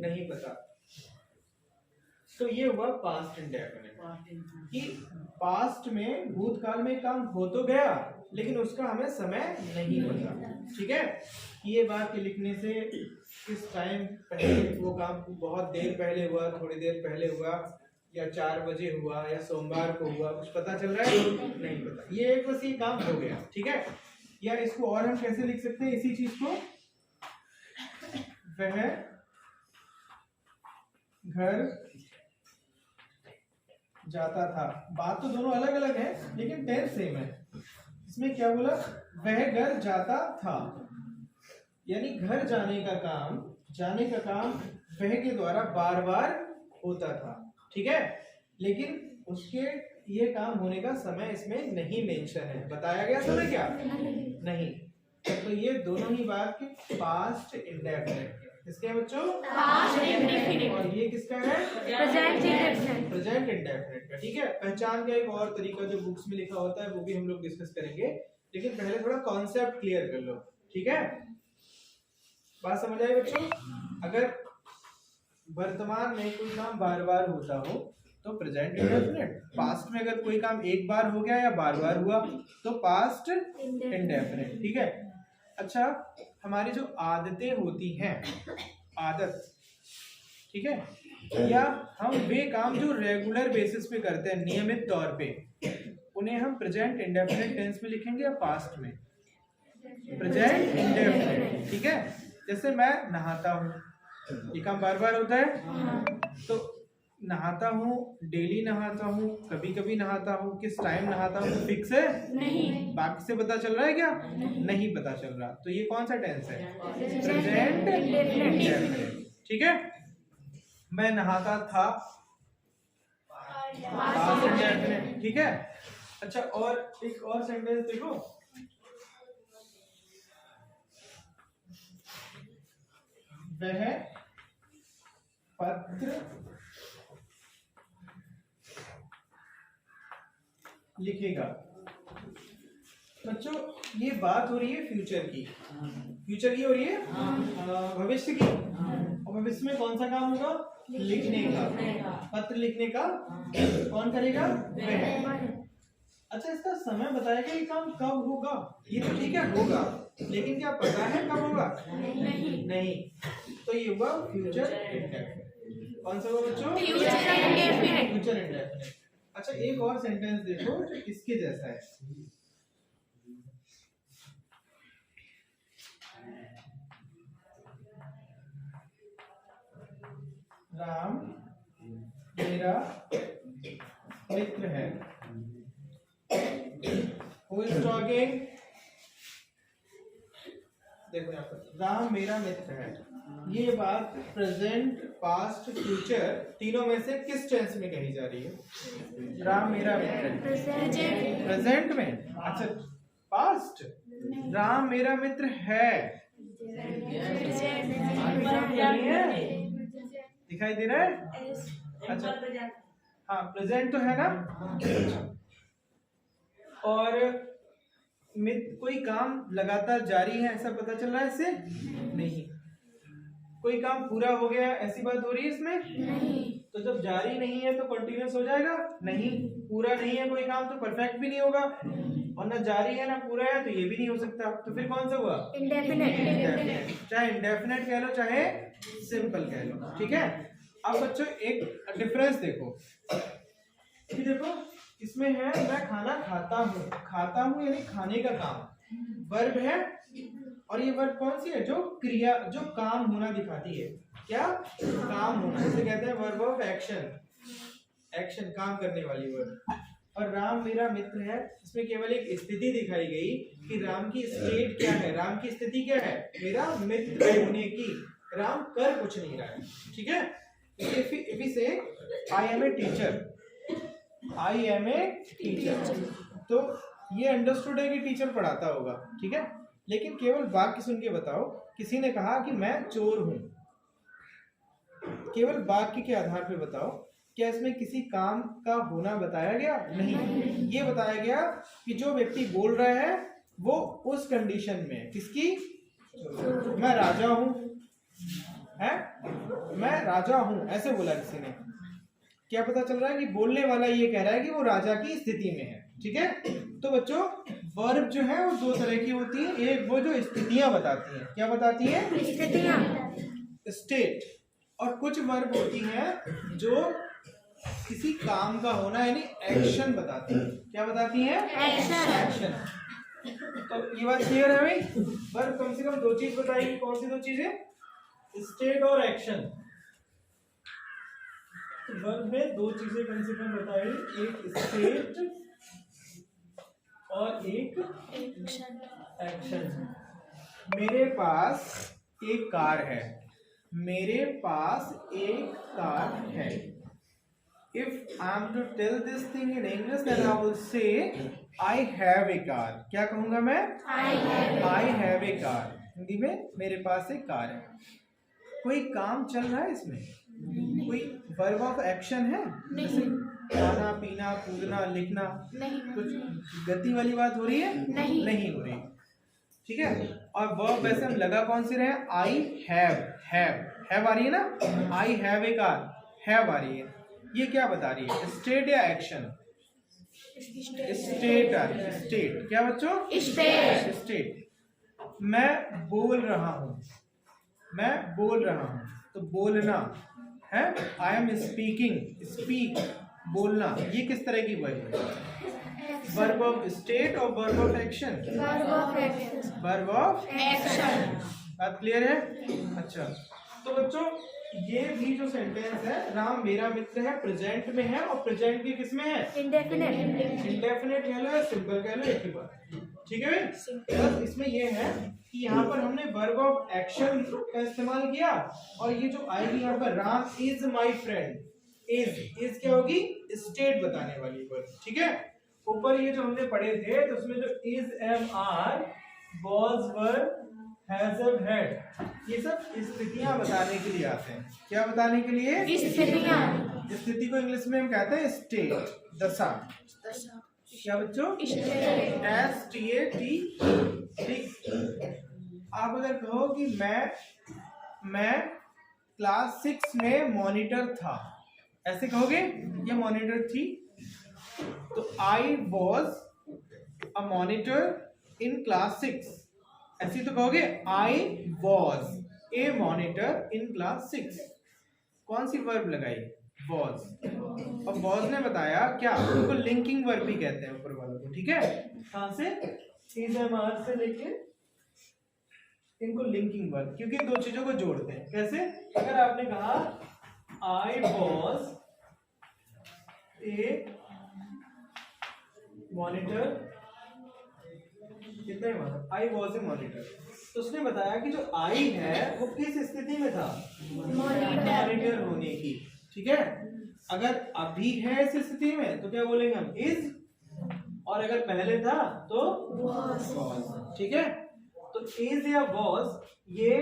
नहीं पता। तो ये हुआ पास्ट इंडेफिनिट, कि पास्ट में, भूतकाल में काम हो तो गया लेकिन उसका हमें समय नहीं पता, ठीक है। ये बात के लिखने से किस टाइम पहले वो काम, बहुत देर पहले हुआ, थोड़ी देर पहले हुआ, या 4 बजे हुआ, या सोमवार को हुआ, कुछ पता चल रहा है? नहीं पता। ये एक बस ये काम हो गया, ठीक है। या इसको और हम कैसे लिख सकते हैं इसी चीज को? वह घर जाता था। बात तो दोनों अलग अलग है लेकिन टेंस सेम है। इसमें क्या बोला? वह घर जाता था, यानी घर जाने का काम वह के द्वारा बार बार होता था, ठीक है, लेकिन उसके ये काम होने का समय इसमें नहीं मेंशन है, बताया गया समय क्या? नहीं। तो ये दोनों ही बात के पास्ट इंडेफिनिट। किसके हैं बच्चों? Past indefinite. और ये किसका है? Present indefinite. प्रेजेंट इंडेफिनिट का, ठीक है। पहचान का एक और तरीका जो बुक्स में लिखा होता है वो भी हम लोग डिस्कस करेंगे, लेकिन पहले थोड़ा कॉन्सेप्ट क्लियर कर लो, ठीक है। बात समझ आई बच्चों? अगर वर्तमान में कोई काम बार बार होता हो तो प्रेजेंट इंडेफिनिट, पास्ट में अगर कोई काम एक बार हो गया या बार बार हुआ तो पास्ट इंडेफिनिट, ठीक है। अच्छा, हमारी जो आदतें होती हैं, आदत, ठीक है, या हम वे काम जो रेगुलर बेसिस पे करते हैं, नियमित तौर पे, उन्हें हम प्रेजेंट इंडेफिनिट टेंस में लिखेंगे या पास्ट में? प्रेजेंट इंडेफिनिट, ठीक है। जैसे मैं नहाता हूँ, ये काम बार बार होता है, तो नहाता हूँ, डेली नहाता हूँ, कभी कभी नहाता हूँ, किस टाइम नहाता हूँ फिक्स है? नहीं। बाकी से पता चल रहा है क्या? नहीं पता चल रहा। तो ये कौन सा टेंस है? प्रेजेंट इंडेफिनिट, ठीक है। मैं नहाता था, पास्ट इंडेफिनिट, ठीक है। अच्छा, और एक और सेंटेंस देखो, वह पत्र लिखेगा। बच्चों, ये बात हो रही है फ्यूचर की, फ्यूचर की हो रही है, भविष्य की। और भविष्य में कौन सा काम होगा? लिखने का, पत्र लिखने का कौन करेगा? वह। अच्छा, इसका समय बताएगा ये काम कब होगा? ये तो ठीक है, होगा, लेकिन क्या पता है कब होगा? नहीं। तो ये हुआ फ्यूचर इंडेफिनिट। कौन सा हुआ बच्चों? Future indefinite. अच्छा, एक और सेंटेंस देखो जो इसके जैसा है। राम मेरा मित्र है। Who is talking? देखो यहाँ पर, राम मेरा मित्र है। ये बात प्रेजेंट, पास्ट, फ्यूचर तीनों में से किस टेंस में कही जा रही है? राम मेरा मित्र है, प्रेजेंट में। अच्छा, पास्ट, राम मेरा मित्र है, दिखाई दे रहा है? अच्छा, हाँ प्रेजेंट तो है ना। और कोई काम लगातार जारी है ऐसा पता चल रहा है इससे? नहीं। कोई काम पूरा हो गया ऐसी बात हो रही है इसमें? नहीं। तो जब जारी नहीं है तो कंटिन्यूअस हो जाएगा? नहीं। पूरा नहीं है कोई काम तो परफेक्ट भी नहीं होगा, और ना जारी है ना पूरा है तो ये भी नहीं हो सकता, तो फिर कौन सा हुआ? इंडेफिनेट। चाहे इंडेफिनेट कह लो चाहे सिंपल कह लो, ठीक है। अब बच्चों एक डिफरेंस देखो कि देखो इसमें है मैं खाना खाता हूँ, खाता हूँ यानी खाने का काम वर्ब है, और ये वर्ब कौन सी है? जो क्रिया जो काम होना दिखाती है। क्या? काम होना, इसे कहते हैं वर्ब ऑफ एक्शन। एक्शन काम करने वाली वर्ब। और राम मेरा मित्र है, इसमें केवल एक स्थिति दिखाई गई कि राम की स्टेट क्या है, राम की स्थिति क्या है? मेरा मित्र होने की। राम कर कुछ नहीं रहा है, ठीक है। if we say I am a teacher, I am a teacher, तो ये अंडरस्टूड है कि टीचर पढ़ाता होगा, ठीक है। लेकिन केवल वाक्य सुन के बताओ, किसी ने कहा कि मैं चोर हूं, केवल वाक्य के आधार पर बताओ, क्या इसमें किसी काम का होना बताया गया? नहीं। ये बताया गया कि जो व्यक्ति बोल रहा है वो उस कंडीशन में किसकी? मैं राजा हूं, है मैं राजा हूं, ऐसे बोला किसी ने। क्या पता चल रहा है कि बोलने वाला ये कह रहा है कि वो राजा की स्थिति में है, ठीक है। तो बच्चों वर्ब जो है वो दो तरह की होती है, एक वो जो स्थितियां बताती हैं। क्या बताती है? स्थितियां, स्टेट। और कुछ वर्ब होती हैं जो किसी काम का होना यानी एक्शन बताती है। क्या बताती है? एक्शन। तो ये बात क्लियर है भाई? वर्ब कम से कम दो चीज बताएगी, कौन सी दो चीजें? स्टेट और एक्शन। वर्ब में दो चीजें कम से कम बताएगी, एक स्टेट और एक एक्शन। मेरे पास एक कार है, मेरे पास एक कार है। If I am to tell this thing in English, then I will say I have a car. क्या कहूंगा मैं? I have a car. Hindi में मेरे पास एक कार है। कोई काम चल रहा है इसमें? कोई वर्ब ऑफ एक्शन है? जैसे खाना पीना कूदना लिखना, कुछ गति वाली बात हो रही है? नहीं हो रही, ठीक है। और वर्ब वैसे हम लगा कौन सी रहे? आई हैव आ रही है ना, I have a car, have आ रही है। ये क्या बता रही है? स्टेट या एक्शन? स्टेट आ रही है। स्टेट क्या बच्चों? स्टेट। मैं बोल रहा हूं, मैं बोल रहा हूं, तो बोलना है। आई एम स्पीकिंग, स्पीक बोलना, ये किस तरह की वर्ब है? वर्ब ऑफ स्टेट और verb of action? Verb of action. बात क्लियर है? अच्छा, तो बच्चों ये भी जो सेंटेंस है, राम मेरा मित्र है, प्रेजेंट में है, और प्रेजेंट भी किसमें है? इंडेफिनेट। इंडेफिनेट कह लो या सिंपल कह लो, एक ही बात, ठीक है भाई। बस इसमें ये है कि यहाँ पर हमने वर्ब ऑफ एक्शन का इस्तेमाल किया, और ये जो आएगी यहाँ पर Ram is my friend, is क्या होगी? स्टेट बताने वाली वर्ब, ठीक है। ऊपर ये जो हमने पढ़े थे तो उसमें जो is am are was were has have had, ये सब स्थितियां बताने के लिए आते हैं। क्या बताने के लिए? स्थितियां। स्थिति को इंग्लिश में हम कहते हैं स्टेट, दशा। क्या बच्चों? STAT, ठीक। आप अगर कहो कि मैं क्लास 6 में मॉनिटर था, ऐसे कहोगे? ये मॉनिटर थी, तो I was a monitor in class 6, ऐसे तो कहोगे I was A monitor in class 6। कौन सी वर्ब लगाई? वॉज। और वॉज ने बताया क्या? उनको लिंकिंग वर्ब भी कहते हैं ऊपर वालों को, ठीक है। कहां से? इज एम आर से लेके इनको लिंकिंग वर्ब, क्योंकि दो चीजों को जोड़ते हैं। कैसे? अगर आपने कहा आई वॉज ए मॉनिटर, कितना ही मतलब आई वॉज ए मॉनिटर, तो उसने बताया कि जो आई है वो किस स्थिति में था? मॉनिटर होने की, ठीक है। अगर अभी है इस स्थिति में तो क्या बोलेंगे हम? इज, और अगर पहले था तो वॉज, ठीक है। तो इज या वॉज ये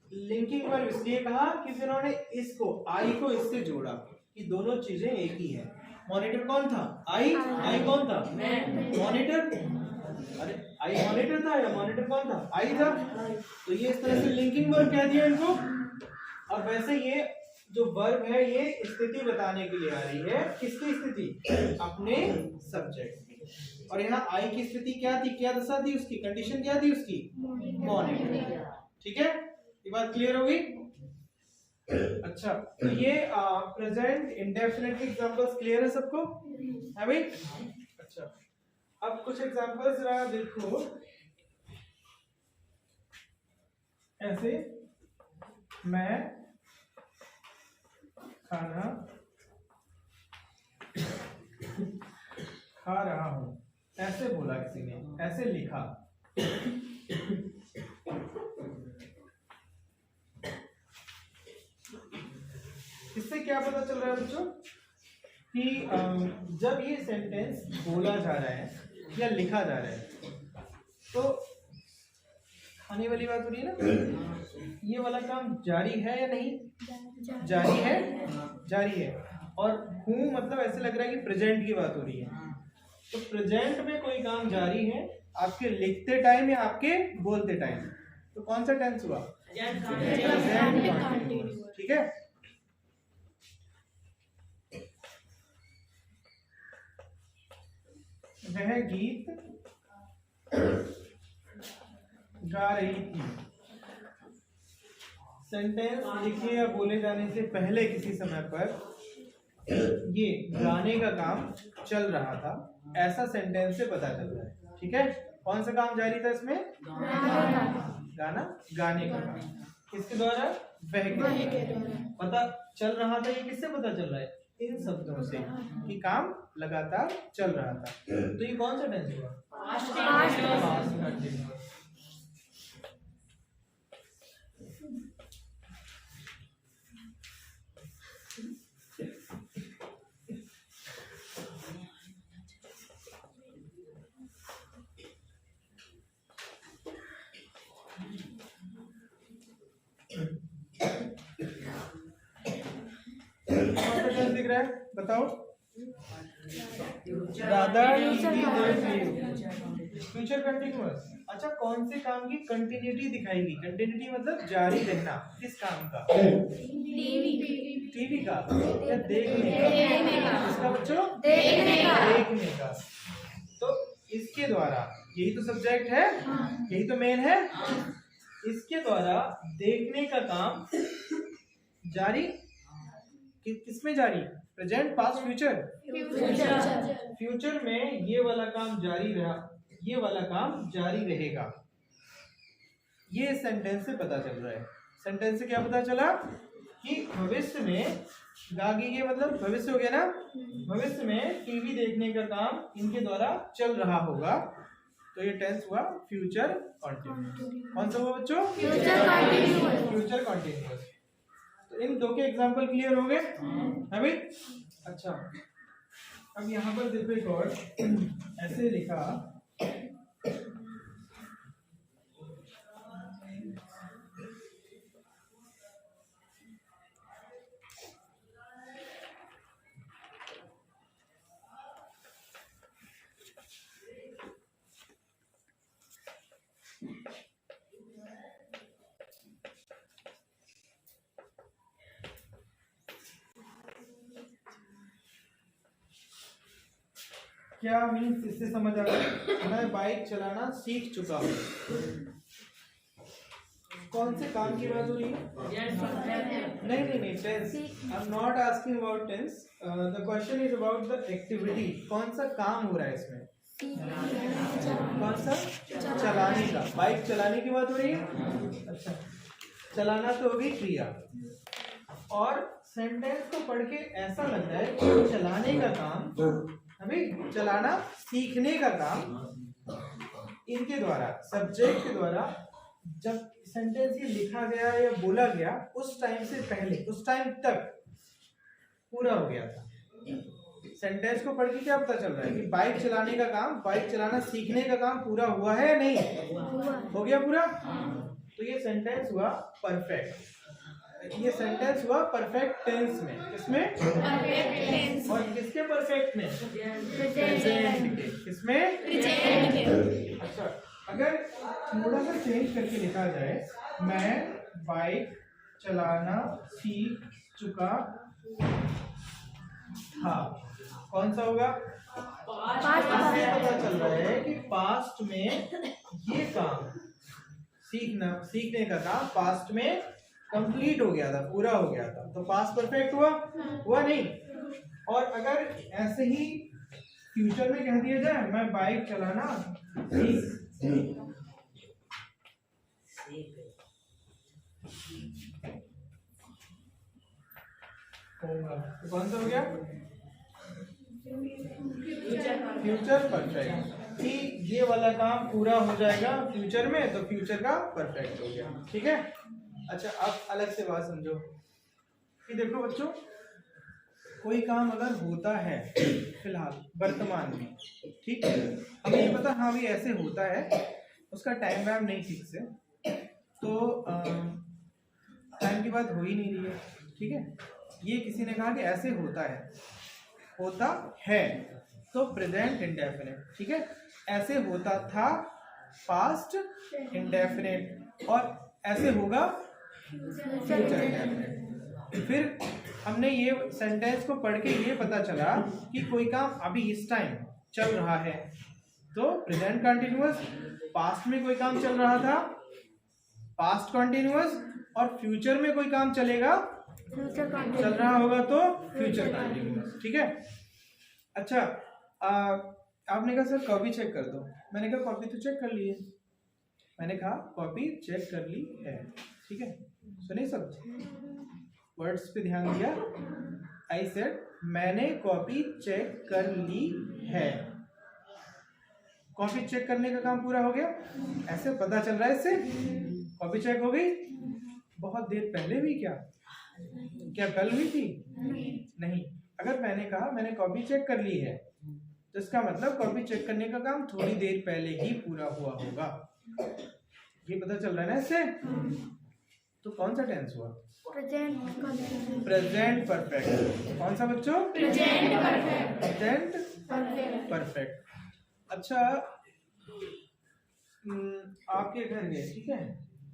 लिंकिंग वर्ब इसलिए कहा कि जिन्होंने इसको आई को इससे जोड़ा, कि दोनों चीजें एक ही है। मॉनिटर कौन था? आई कौन था? मॉनिटर। अरे आई मॉनिटर था या मॉनिटर कौन था? आई था। तो ये इस तरह से लिंकिंग वर्ब कह दिया इनको। और वैसे ये जो वर्ब है ये स्थिति बताने के लिए आ रही है। किसकी स्थिति? अपने सब्जेक्ट की। और यहाँ आई की स्थिति क्या थी? क्या दशा थी उसकी? कंडीशन क्या थी उसकी? मॉनिटर। ठीक है, ये बात क्लियर होगी? अच्छा, तो ये प्रेजेंट इंडेफिनिट के एग्जांपल्स क्लियर है सबको? है भाई? अच्छा, अब कुछ एग्जांपल्स जरा देखो। ऐसे मैं खाना खा रहा हूं, ऐसे बोला किसी ने, ऐसे लिखा। इससे क्या पता चल रहा है बच्चों कि जब ये सेंटेंस बोला जा रहा है या लिखा जा रहा है तो खाने वाली बात हो रही है ना, ये वाला काम जारी है या नहीं? जारी है, जारी है। और हूं मतलब ऐसे लग रहा है कि प्रेजेंट की बात हो रही है। तो प्रेजेंट में कोई काम जारी है आपके लिखते टाइम या आपके बोलते टाइम, तो कौन सा टेंस हुआ? ठीक है। वह गीत गा रही थी। सेंटेंस लिखे या बोले जाने से पहले किसी समय पर ये गाने का काम चल रहा था, ऐसा सेंटेंस से पता चल रहा है। ठीक है, कौन सा काम जारी था इसमें? गाना गाने का काम। किसके द्वारा? वह के द्वारा। पता चल रहा था, ये किससे पता चल रहा है? इन शब्दों से कि काम लगातार चल रहा था। तो ये कौन सा टेंस हुआ? Past continuous. दिख रहा है? बताओ। Future continuous. अच्छा, कौन से काम की कंटिन्यूटी दिखाएगी? कंटिन्यूटी मतलब जारी रहना। किस काम का? टीवी का या देखने का? किसका बच्चों? देखने का। तो इसके द्वारा, यही तो सब्जेक्ट है, यही तो मेन है। इसके द्वारा देखने का काम जारी किसमें जारी? Present, past, future. फ्यूचर में ये वाला काम जारी रहा, ये वाला काम जारी रहेगा। ये सेंटेंस से पता चल रहा है। सेंटेंस से क्या पता चला कि भविष्य में गागी, ये मतलब भविष्य हो गया ना, भविष्य में टीवी देखने का काम इनके द्वारा चल रहा होगा। तो ये टेंस हुआ फ्यूचर कंटिन्यूअस। कौन सा हुआ बच्चों? Future continuous. तो इन दो के एग्जांपल क्लियर हो गए अभी? अच्छा, अब यहाँ पर देखो एक और ऐसे लिखा। क्या मीन्स इससे समझ आ रहा है? मैं बाइक चलाना सीख चुका हूँ। कौन से काम की बात हो रही है? नहीं tense. I am not asking about tense, the question is about the activity. कौन सा काम हो रहा है इसमें? कौन सा? चलाने का। बाइक चलाने की बात हो रही है। अच्छा, चलाना तो होगी क्रिया, और सेंटेंस को पढ़ के ऐसा लग रहा है कि चलाने का काम, अभी चलाना सीखने का काम इनके द्वारा, सब्जेक्ट के द्वारा जब सेंटेंस ये लिखा गया या बोला गया उस टाइम से पहले, उस टाइम तक पूरा हो गया था। सेंटेंस को पढ़ के क्या पता चल रहा है कि बाइक चलाने का काम, बाइक चलाना सीखने का काम पूरा हुआ है या नहीं? हो गया पूरा। तो ये सेंटेंस हुआ परफेक्ट। ये सेंटेंस हुआ परफेक्ट टेंस में, किसमें? परफेक्ट टेंस और किसके परफेक्ट में? प्रेजेंट के। किसमें? प्रेजेंट के। अच्छा, अगर थोड़ा सा चेंज करके लिखा जाए, मैं बाइक चलाना सीख चुका था, कौन सा होगा? इससे पता चल रहा है कि पास्ट में ये काम सीखने का काम पास्ट में कंप्लीट हो गया था, पूरा हो गया था, तो पास्ट परफेक्ट हुआ नहीं। और अगर ऐसे ही फ्यूचर में कह दिया जाए, मैं बाइक चलाना सीख होगा, तो कौन सा हो गया? फ्यूचर परफेक्ट, कि ये वाला काम पूरा हो जाएगा फ्यूचर में, तो फ्यूचर का परफेक्ट हो गया। ठीक है। अच्छा, अब अलग से बात समझो कि देखो बच्चों, कोई काम अगर होता है फिलहाल वर्तमान में, ठीक है, हमें ये पता हाँ भी ऐसे होता है, उसका टाइम वाइम नहीं फिक्स है, तो टाइम की बात हो ही नहीं रही है। ठीक है, ये किसी ने कहा कि ऐसे होता है तो प्रेजेंट इंडेफिनिट। ठीक है, ऐसे होता था पास्ट इंडेफिनिट, और ऐसे होगा फ्यूचर इंडेफिनिट। फिर हमने ये सेंटेंस को पढ़ के ये पता चला कि कोई काम अभी इस टाइम चल रहा है तो प्रेजेंट कंटिन्यूअस, पास्ट में कोई काम चल रहा था पास्ट कंटिन्यूअस, और फ्यूचर में कोई काम चलेगा चल रहा होगा तो फ्यूचर कंटिन्यूअस। ठीक है। अच्छा, आपने कहा सर कॉपी चेक कर दो, मैंने कहा कॉपी तो चेक कर ली है, मैंने कहा कॉपी चेक कर ली है। ठीक है, सुनिए सब वर्ड्स पे ध्यान दिया। आई सेड मैंने कॉपी चेक कर ली है, कॉपी चेक करने का काम पूरा हो गया, ऐसे पता चल रहा है इससे कॉपी चेक हो गई। बहुत देर पहले भी क्या कल हुई थी? नहीं। अगर मैंने कहा मैंने कॉपी चेक कर ली है, तो इसका मतलब कॉपी चेक करने का काम थोड़ी देर पहले ही पूरा हुआ होगा, ये पता चल रहा है ना इससे। तो कौन सा टेंस हुआ? Present perfect. कौन सा बच्चों? Present perfect. अच्छा, आपके घर गए, ठीक है,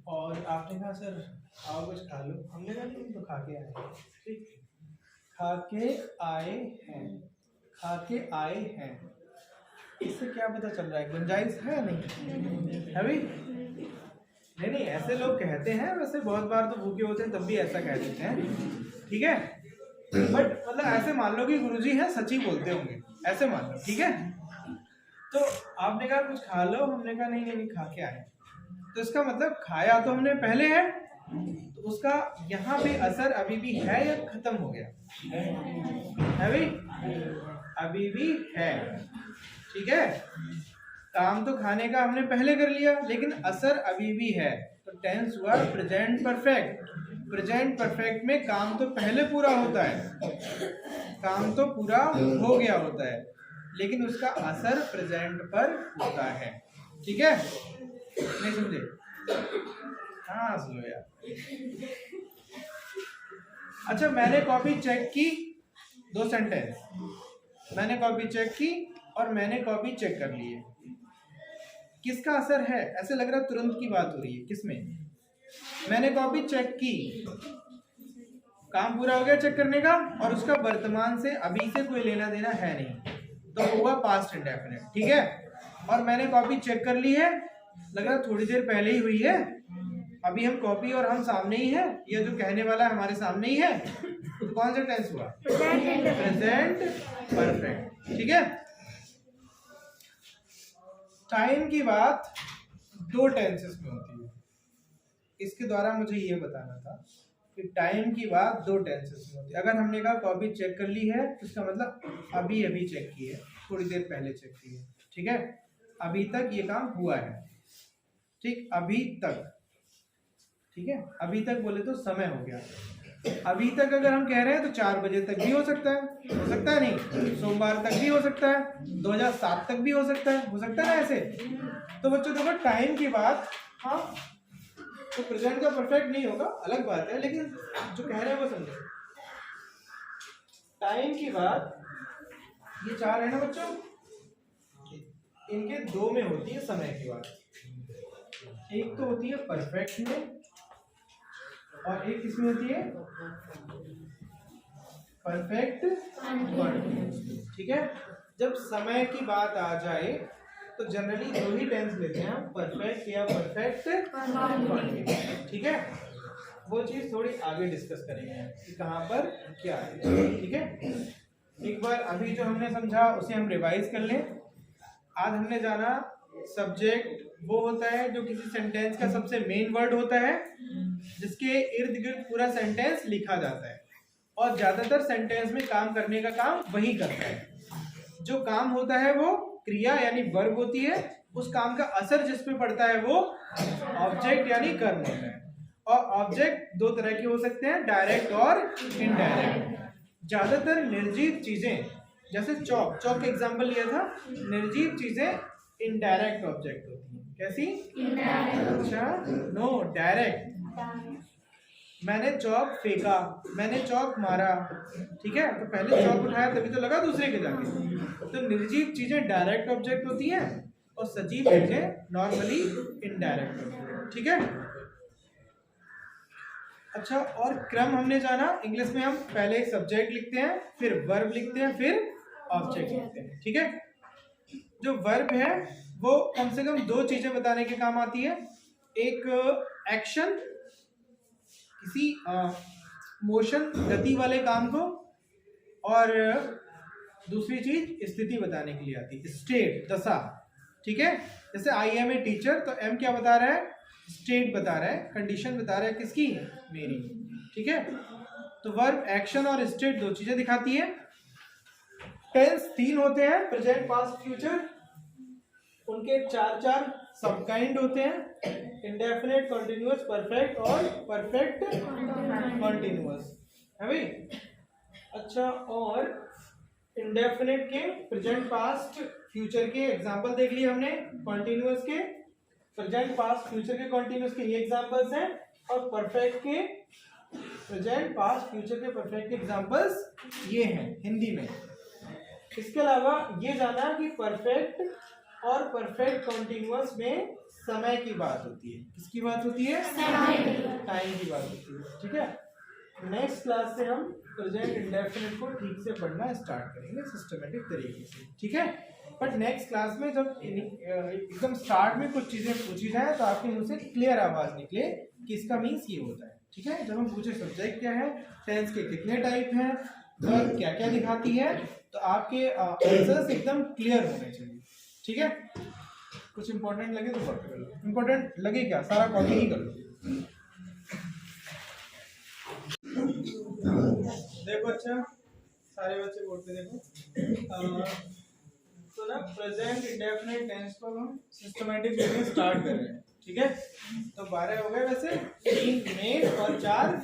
और आपने कहा सर आओ कुछ खा लो, हमने कहा तुम तो खा के आए, ठीक, खा के आए हैं, इससे क्या पता चल रहा है? गुंजाइश है नहीं है भी? नहीं, ऐसे लोग कहते हैं, वैसे बहुत बार तो भूखे होते हैं तब भी ऐसा कह देते हैं। ठीक है, बट मतलब ऐसे मान लो कि गुरुजी हैं, सच ही बोलते होंगे, ऐसे मान लो। ठीक है, तो आपने कहा कुछ खा लो, हमने कहा नहीं खा के आए, तो इसका मतलब खाया तो हमने पहले है, तो उसका यहाँ पे असर अभी भी है या खत्म हो गया? अभी भी है। ठीक है, काम तो खाने का हमने पहले कर लिया, लेकिन असर अभी भी है, तो टेंस हुआ प्रेजेंट परफेक्ट। प्रेजेंट परफेक्ट में काम तो पहले पूरा होता है, काम तो पूरा हो गया होता है, लेकिन उसका असर प्रेजेंट पर होता है। ठीक है, नहीं समझे? हाँ सुनो यार। अच्छा, मैंने कॉपी चेक की, दो सेंटेंस, मैंने कॉपी चेक की और मैंने कॉपी चेक कर ली है, किसका असर है? ऐसे लग रहा है तुरंत की बात हो रही है, किसमें? मैंने कॉपी चेक की, काम पूरा हो गया चेक करने का, और उसका वर्तमान से अभी से कोई लेना देना है नहीं, तो होगा पास्ट इंडेफिनिट। ठीक है, और मैंने कॉपी चेक कर ली है, लग रहा थोड़ी देर पहले ही हुई है, अभी हम कॉपी और हम सामने ही है, ये जो कहने वाला है हमारे सामने ही है, तो कौन सा टेंस हुआ? Present perfect. ठीक है, टाइम की बात दो टेंसेस में होती है, इसके द्वारा मुझे ये बताना था कि टाइम की बात दो टेंसेस में होती है। अगर हमने कहा कॉपी चेक कर ली है, तो इसका मतलब अभी चेक की है, थोड़ी देर पहले चेक की है। ठीक है, अभी तक ये काम हुआ है, ठीक, अभी तक। ठीक है, अभी तक बोले तो समय हो गया, अभी तक अगर हम कह रहे हैं तो 4 बजे तक भी हो सकता है नहीं, सोमवार तक भी हो सकता है, 2007 तक भी हो सकता है ना ऐसे। तो बच्चों देखो, टाइम की बात, हाँ तो प्रेजेंट का परफेक्ट नहीं होगा, अलग बात है, लेकिन जो कह रहे हैं वो समझो। टाइम की बात ये 4 है ना बच्चों, इनके 2 में होती है समय की बात। एक तो होती है परफेक्ट में और एक किसमें होती है, परफेक्ट कंटीन्यूअस। ठीक है, जब समय की बात आ जाए तो जनरली 2 ही टेंस लेते हैं हम, परफेक्ट या परफेक्ट कंटीन्यूअस। ठीक है, वो चीज थोड़ी आगे डिस्कस करेंगे कि कहाँ पर क्या है। ठीक है, एक बार अभी जो हमने समझा उसे हम रिवाइज कर लें। आज हमने जाना सब्जेक्ट वो होता है जो किसी सेंटेंस का सबसे मेन वर्ड होता है, जिसके इर्द गिर्द पूरा सेंटेंस लिखा जाता है, और ज्यादातर सेंटेंस में काम करने का काम वही करता है। जो काम होता है वो क्रिया यानी वर्ब होती है, उस काम का असर जिस पे पड़ता है वो ऑब्जेक्ट यानी कर्म होता है। और ऑब्जेक्ट 2 तरह के हो सकते हैं, डायरेक्ट और इनडायरेक्ट। ज्यादातर निर्जीव चीजें, जैसे चौक का एग्जांपल लिया था, निर्जीव चीजें इनडायरेक्ट ऑब्जेक्ट होती हैं। कैसी? अच्छा, नो, डायरेक्ट। मैंने चौक फेंका, मैंने चौक मारा। ठीक है, तो पहले चौक उठाया तभी तो लगा दूसरे के जाके। तो निर्जीव चीजें डायरेक्ट ऑब्जेक्ट होती हैं और सजीव चीजें नॉर्मली इनडायरेक्ट होती हैं। ठीक है, अच्छा, और क्रम हमने जाना, इंग्लिश में हम पहले एक सब्जेक्ट लिखते हैं, फिर वर्ब लिखते हैं, फिर ऑब्जेक्ट लिखते हैं। ठीक है, जो वर्ब है वो कम से कम 2 चीजें बताने के काम आती है। एक एक्शन, किसी मोशन गति वाले काम को, और दूसरी चीज स्थिति बताने के लिए आती है, स्टेट, दशा। ठीक है, जैसे आई एम ए टीचर, तो एम क्या बता रहा है, स्टेट बता रहा है, कंडीशन बता रहा है, किसकी, मेरी। ठीक है, तो वर्ब एक्शन और स्टेट 2 चीजें दिखाती है। टेंस 3 होते हैं, प्रेजेंट, पास्ट, फ्यूचर। उनके 4 सब काइंड होते हैं, इंडेफिनिट, कॉन्टिन्यूअस, परफेक्ट और परफेक्ट कॉन्टिन्यूअस है भाई। अच्छा, और इंडेफिनिट के प्रेजेंट, पास्ट, फ्यूचर के एग्जांपल देख लिए हमने, कॉन्टिन्यूअस के प्रेजेंट, पास्ट, फ्यूचर के कॉन्टिन्यूअस के ये एग्जांपल्स हैं, और परफेक्ट के प्रेजेंट, पास्ट, फ्यूचर के परफेक्ट के एग्जांपल्स ये हैं हिंदी में। इसके अलावा ये जाना कि परफेक्ट और परफेक्ट कॉन्टिन्यूअस में समय की बात होती है। किसकी बात होती है? टाइम की बात होती है। ठीक है, नेक्स्ट क्लास से हम प्रेजेंट इंडेफिनिट को ठीक से पढ़ना स्टार्ट करेंगे सिस्टमेटिक तरीके से। ठीक है, बट नेक्स्ट क्लास में जब एकदम स्टार्ट में कुछ चीजें पूछी जाए तो आपके मुंह से क्लियर आवाज निकले कि इसका मीन्स ये होता है। ठीक है, जब हम पूछे सब्जेक्ट क्या है, टेंस के कितने टाइप हैं, वर्ब क्या क्या दिखाती है, तो आपके आंसर्स एकदम क्लियर होने चाहिए। ठीक है, कुछ इंपॉर्टेंट लगे तो कॉपी कर लो, इंपॉर्टेंट लगे क्या सारा कॉपी ही कर लो। देखो, अच्छा सारे बच्चे बोर्ड पे देखो। तो ना प्रेजेंट इंडेफिनिट टेंस को हम सिस्टमैटिक वे में स्टार्ट कर रहे हैं। ठीक है, तो 12 हो गए वैसे, 3 मेन और 4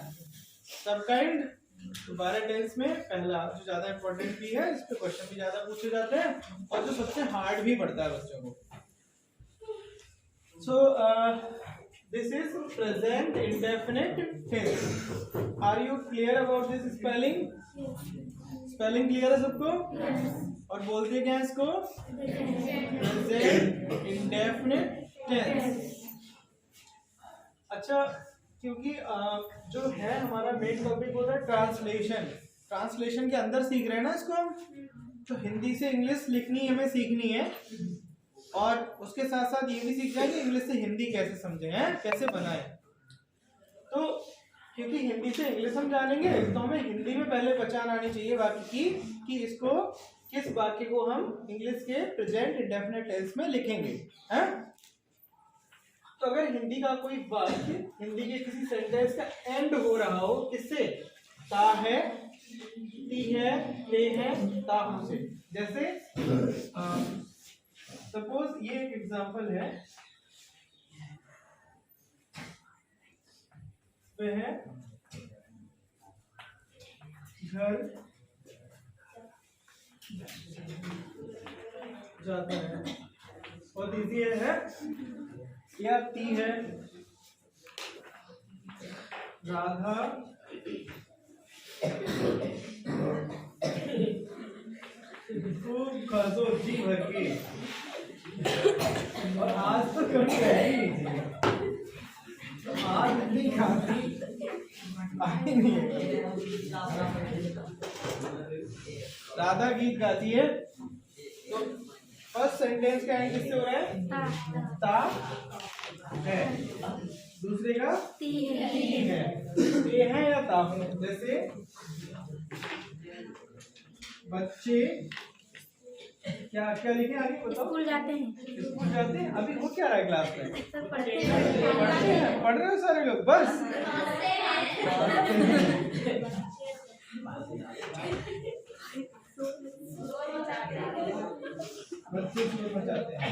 सब काइंड। तो 12 टेंस में पहला जो ज्यादा इंपॉर्टेंट भी है, इस पे क्वेश्चन भी ज्यादा पूछे जाते हैं, और जो सबसे हार्ड भी पड़ता है बच्चों को। So this is present indefinite tense. Are you clear about this spelling? Spelling clear है सबको? और बोलते क्या है इसको? Present indefinite tense. अच्छा, क्योंकि जो है हमारा मेन टॉपिक होता है ट्रांसलेशन। ट्रांसलेशन के अंदर सीख रहे हैं ना इसको हम, तो हिंदी से इंग्लिश लिखनी हमें सीखनी है, और उसके साथ साथ ये भी सीख रहे हैं कि इंग्लिश से हिंदी कैसे समझे हैं, कैसे बनाए। तो क्योंकि हिंदी से इंग्लिश हम जानेंगे तो हमें हिंदी में पहले पहचान आनी चाहिए वाक्य की कि इसको, किस वाक्य को हम इंग्लिश के प्रेजेंट इंडेफिनिट टेंस में लिखेंगे, हैं? तो अगर हिंदी का कोई वाक्य, हिंदी के किसी सेंटेंस का एंड हो रहा हो, किससे? ता है, ती है, ले है, ताहू से। जैसे सपोज ये एक एग्जांपल है, वह है घर जाता है, बहुत इजी है, या ती है, राधा खूब खासो जी भर के, और आज तो कभी रह ही नहीं थी, तो आज नहीं खाती आई नहीं है। राधा गीत गाती है, तो फर्स्ट सेंटेंस का एंड किससे हो रहा है? ता है। दूसरे का ती है। ये है या ता हूं? जैसे बच्चे क्या क्या लिखे आगे बताओ। स्कूल जाते हैं। स्कूल जाते हैं। अभी वो क्या रहा है क्लास में? सब पढ़ते हैं। पढ़ते हैं। पढ़ रहे हो सारे लोग? बस बच्चे स्कूल में जाते हैं।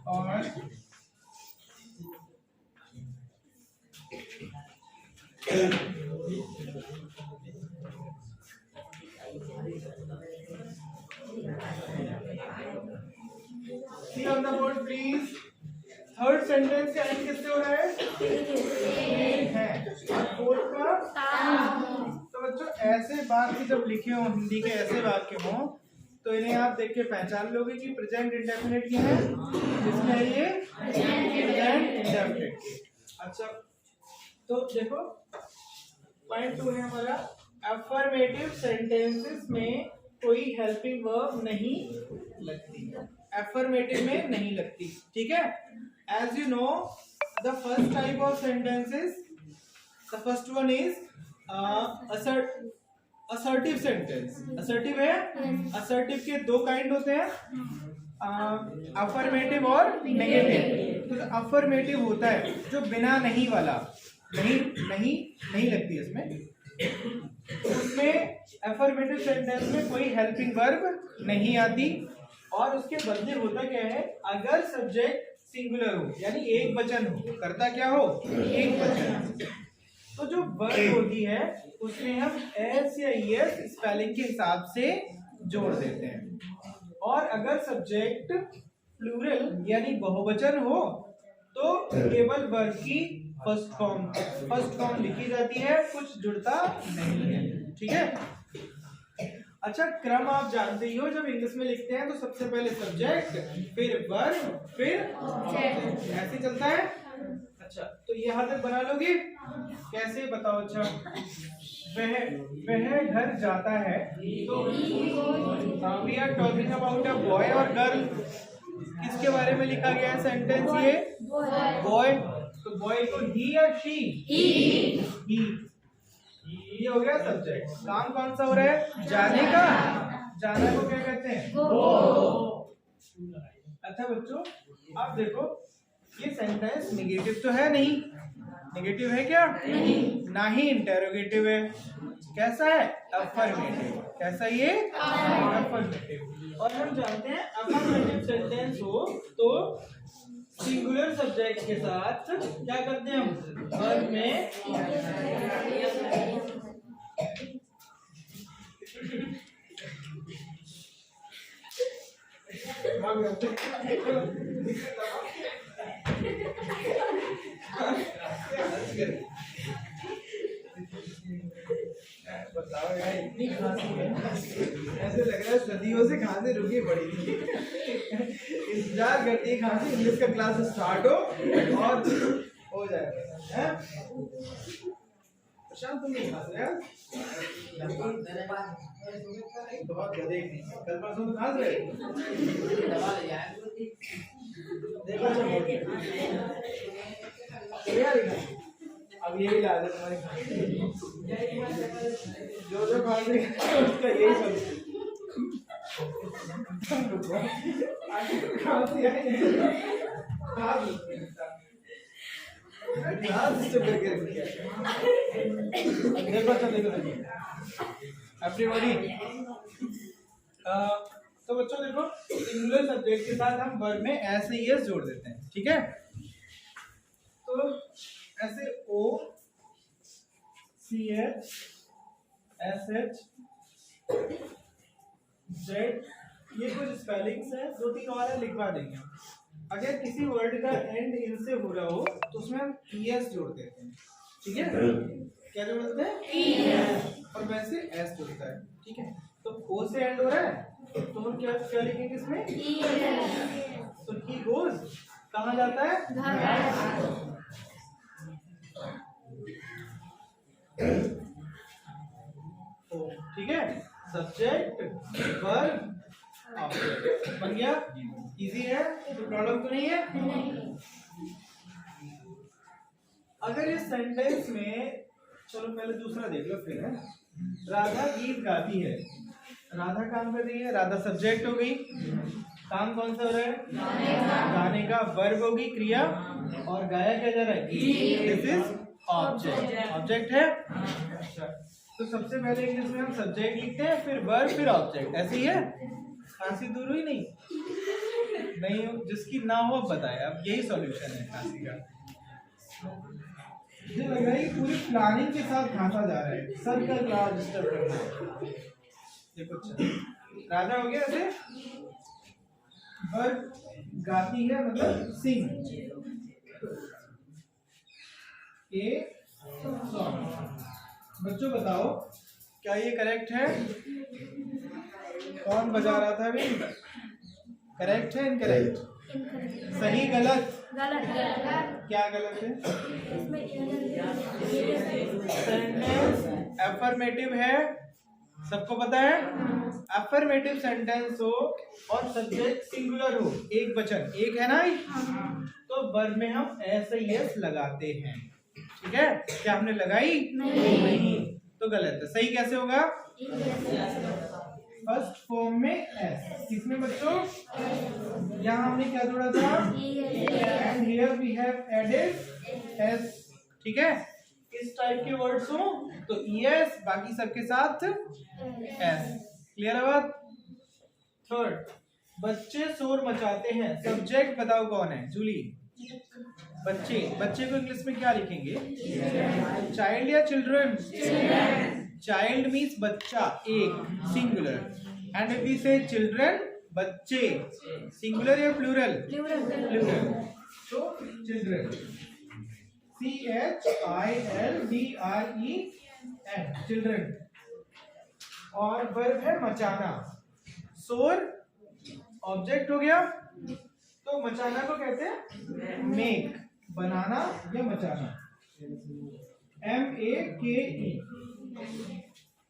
और See on the board please. Third sentence का एंड किससे हो रहा है? है। और फोर्थ का तो बच्चों ऐसे वाक्य जब लिखे हो, हिंदी के ऐसे वाक्य हो, तो इन्हें आप देख के पहचान लोगे कि प्रेजेंट इंडेफिनिट क्या है, जिसमें है ये प्रेजेंट इंडेफिनिट। अच्छा तो देखो पॉइंट 2 है हमारा, अफर्मेटिव सेंटेंसेस में कोई हेल्पिंग वर्ब नहीं लगती, अफर्मेटिव में नहीं लगती, ठीक है। As you know the first type of sentences, the first one is assertive sentence. Assertive है, असर्टिव के दो काइंड होते हैं, अफर्मेटिव और नेगेटिव। तो अफर्मेटिव होता है जो बिना नहीं वाला, नहीं लगती इसमें, उसमें अफर्मेटिव सेंटेंस में कोई हेल्पिंग वर्ब नहीं आती, और उसके बदले होता क्या है, अगर सब्जेक्ट सिंगुलर हो यानी एक वचन हो, करता क्या हो, एक वचन, तो जो वर्ब होती है उसमें हम एस या एस स्पेलिंग के हिसाब से जोड़ देते हैं। और अगर सब्जेक्ट प्लूरल यानी बहुवचन हो तो केवल वर्ब की फर्स्ट फॉर्म लिखी जाती है, कुछ जुड़ता नहीं है, ठीक है। अच्छा क्रम आप जानते ही हो, जब इंग्लिश में लिखते हैं तो सबसे पहले सब्जेक्ट, फिर वर्ब, फिर ऑब्जेक्ट, ऐसे चलता है। अच्छा तो ये यहाँ तक बना लोगे? कैसे बताओ? अच्छा वह घर जाता है, तो we are talking about a boy और गर्ल। किसके बारे में लिखा गया है सेंटेंस? ये बॉय, तो बॉय को ही या शी? ही। ये हो गया सब्जेक्ट। काम कौन सा हो रहा है? जाने का। जाना को क्या कहते हैं? गो। अच्छा बच्चों आप देखो ये सेंटेंस नेगेटिव तो है नहीं, नेगेटिव है क्या? नहीं। ना ही इंटेरोगेटिव है, कैसा है? अफर्मेटिव। कैसा ये? अफर्मेटिव। और हम जानते हैं अफर्मेटिव सेंटेंस हो तो सिंगुलर सब्जेक्ट के साथ क्या करते हैं हम? वर्ब में बताओ यार, इतनी खांसी है, ऐसे लग रहा है सदियों से खांसी रुकी पड़ी थी। इंतजार करती है खांसी इंग्लिश का क्लास स्टार्ट हो और हो जाएगा, हैं? प्रशांत तुम नहीं खांस रहे यार? बहुत गधे नहीं, कल परसों तो खांस रहे। देखो यार अब यही लाज है तुम्हारी खांसी, जो खांसी उसका यही सब खांसी आई देखो एवरीबॉडी। तो बच्चों देखो सिंगुलर सब्जेक्ट के साथ हम वर्ब में ऐसे ही जोड़ देते हैं, ठीक है। तो ऐसे O C H S H Z, ये कुछ स्पेलिंग्स है, 2-3 और है लिखवा देंगे। अगर किसी वर्ड का एंड इन से हो रहा हो तो उसमें हम ES जोड़ देते हैं, ठीक है? क्या जोड़ देते हैं? और वैसे S जोड़ता है, ठीक है? तो O से एंड हो रहा है तो हम क्या क्या लिखेंगे इसमें? तो ही गोज कहाँ जाता है? ठीक है, सब्जेक्ट वर्ब ऑब्जेक्ट बन गया। इजी है, तो प्रॉब्लम तो नहीं है। अगर इस सेंटेंस में, चलो पहले दूसरा देख लो फिर, है राधा गीत गाती है, राधा काम कर रही है, राधा सब्जेक्ट हो गई, काम कौन सा हो रहा है? गाने का। वर्ब होगी क्रिया, और गाया क्या जा रहा है? This is object. ऑब्जेक्ट है। अच्छा, तो सबसे पहले इंग्लिश में हम सब्जेक्ट लिखते हैं, फिर वर्ब, फिर ऑब्जेक्ट, ऐसे ही है? खांसी दूर हुई? नहीं हो, जिसकी ना हो बताए। अब यही सॉल्यूशन है खांसी का। मुझे लग रहा है कि पूरी प्लानिंग के साथ खांसा जा रहा है, सबका क्लास डिस्टर्ब करना है। देखो अच्छा, राधा हो गया ऐसे, वर्ब गाती है मतलब सिंग, ए सॉन्ग। बच्चों बताओ क्या ये करेक्ट है? कौन बजा रहा था अभी? करेक्ट है इनकरेक्ट? सही गलत? क्या गलत है? सेंटेंस अफर्मेटिव है, सबको पता है? अफर्मेटिव सेंटेंस हो और सब्जेक्ट सिंगुलर हो, एक वचन, एक है ना, तो वर्ब में हम ऐसे यस लगाते हैं, ठीक है? क्या हमने लगाई? नहीं, तो गलत है। सही कैसे होगा? फर्स्ट फॉर्म में एस। किसमें बच्चों? यहाँ हमने क्या जोड़ा था? And here we have added S, ठीक है? इस टाइप के वर्ड्स हो तो एस, बाकी सबके साथ एस। क्लियर है बात? थर्ड, बच्चे शोर मचाते हैं, सब्जेक्ट बताओ कौन है? जूली। बच्चे, बच्चे को इंग्लिश में क्या लिखेंगे? चाइल्ड या चिल्ड्रन? चाइल्ड मीन्स बच्चा, एक, सिंगुलर। एंड इफ वी से चिल्ड्रन, बच्चे, सिंगुलर या प्लूरल? प्लूरल। तो चिल्ड्रन, CHILDREN, चिल्ड्रन। और वर्ब है मचाना, शोर ऑब्जेक्ट हो गया, तो मचाना को कहते हैं मेक, बनाना या मचाना, MAKE।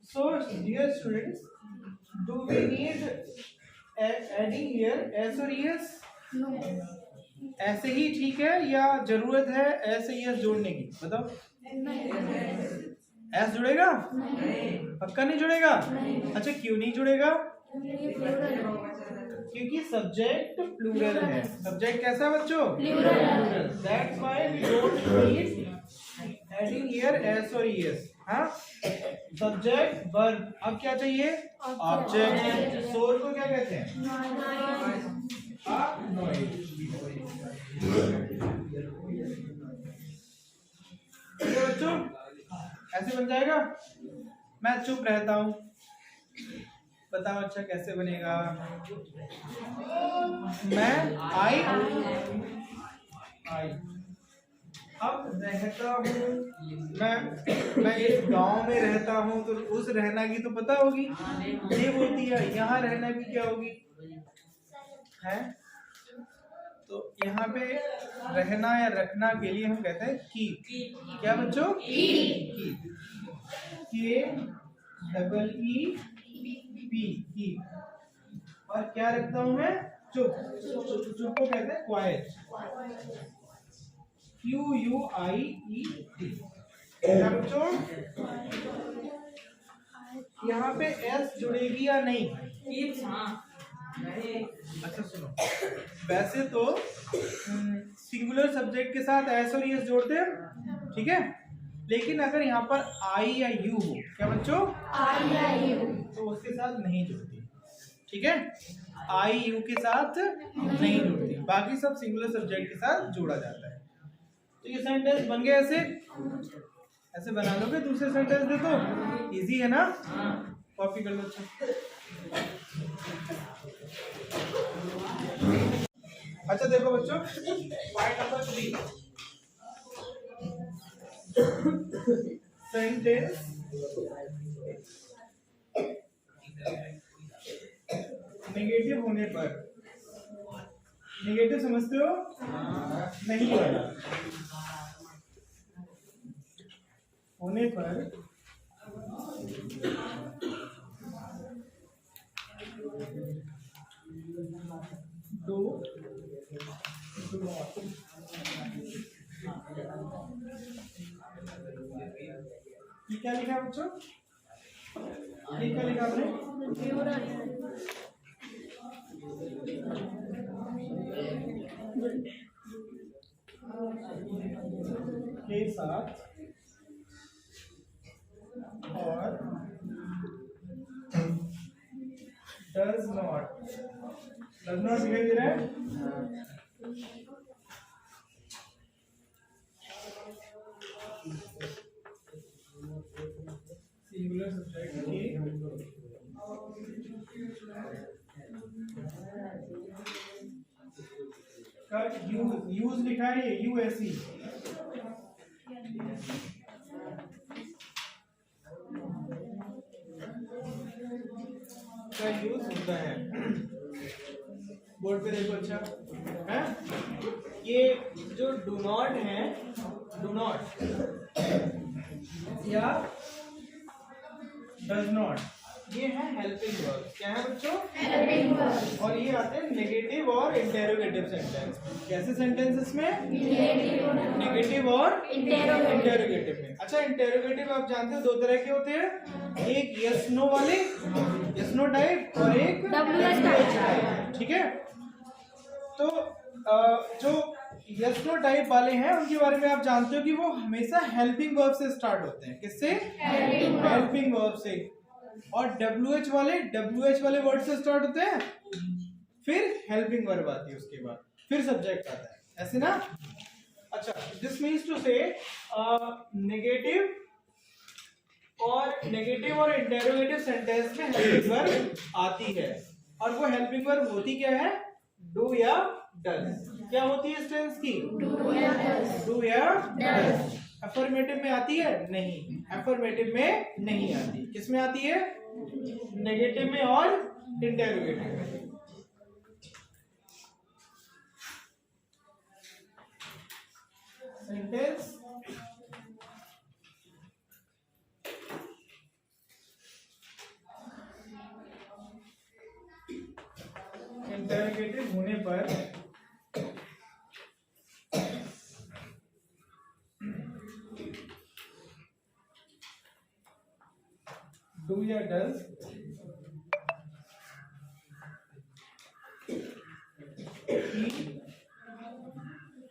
So dear students, do we need adding here S or ES? No. ऐसे ही ठीक है या जरूरत है ऐसे ES जोड़ने की? बताओ। S जुड़ेगा? पक्का नहीं जुड़ेगा? अच्छा, क्यों नहीं जुड़ेगा? क्योंकि सब्जेक्ट प्लूरल है। सब्जेक्ट कैसा बच्चों? Plural. That's why we don't need adding here S or ES। हाँ, सब्जेक्ट वर्ब, अब क्या चाहिए? ऑब्जेक्ट। शोर को क्या कहते हैं? नॉइज। बच्चों ऐसे बन जाएगा। मैं चुप रहता हूँ, बताओ अच्छा कैसे बनेगा? मैं आई अब रहता हूँ, मैं एक गांव में रहता हूँ, तो उस रहना की तो पता होगी, ये बोलती है। यहाँ रहना की क्या होगी? है तो यहाँ पे रहना या रखना के लिए हम कहते हैं कीप। क्या बच्चों? Keep, KEEP। और क्या रखता हूँ मैं? चुप। चुप को कहते हैं क्वाइट, QUIET। क्या बच्चों? यहाँ पे S जुड़ेगी या नहीं? अच्छा सुनो, वैसे तो सिंगुलर सब्जेक्ट के साथ S और ES जोड़ते हैं, ठीक है? लेकिन अगर यहाँ पर I या U हो, क्या बच्चों? I या U, तो उसके साथ नहीं जुड़ती, ठीक है? I U के साथ नहीं जुड़ती, बाकी सब सिंगुलर सब्जेक्ट के साथ जोड़ा जाता है। तो ये सेंटेंस बन गया ऐसे। ऐसे बना लोगे दूसरे सेंटेंस दे तो इजी है ना? कॉपी कर लो। अच्छा अच्छा देखो बच्चों, पॉइंट नंबर 3, सेंटेंस नेगेटिव होने पर, नेगेटिव समझते हो? नहीं वाला होने पर डू नॉट। ये क्या लिखा है बच्चों? ये क्या लिखा आपने? के साथ और डज नॉट दिखाई दे रहा है? सिंगुलर सब्जेक्ट की का यूज लिखा है, यूएसई का यूज होता है। बोर्ड पे देखो, अच्छा है ये जो डू नॉट है, डू नॉट या डज नॉट, ये है हेल्पिंग वर्ब। क्या है बच्चों? Helping verb. और ये आते हैं नेगेटिव और इंटेरोगेटिव सेंटेंस। कैसे सेंटेंसेस में? नेगेटिव और इंटेरोगेटिव में। अच्छा, इंटेरोगेटिव आप जानते हो दो तरह के होते हैं, एक यस नो वाले, यस नो टाइप, और एक WH टाइप। ठीक है, तो जो यस नो टाइप वाले हैं उनके बारे में आप जानते हो कि वो हमेशा हेल्पिंग वर्ब से स्टार्ट होते हैं। किससे? हेल्पिंग वर्ब से। और WH वाले वर्ड से स्टार्ट होते हैं, फिर हेल्पिंग वर्ब आती है, उसके बाद फिर सब्जेक्ट आता है, ऐसे ना। अच्छा, दिस मीन्स टू से नेगेटिव और इंटेरोगेटिव सेंटेंस में हेल्पिंग वर्ब आती है। और वो हेल्पिंग वर्ब होती क्या है? डू या डज। क्या होती है इस टेंस की? डू या डज। अफर्मेटिव में आती है? नहीं, अफर्मेटिव में नहीं आती। किस में आती है? नेगेटिव में और इंटेरोगेटिव में। सेंटेंस इंटेरोगेटिव होने पर डू या डज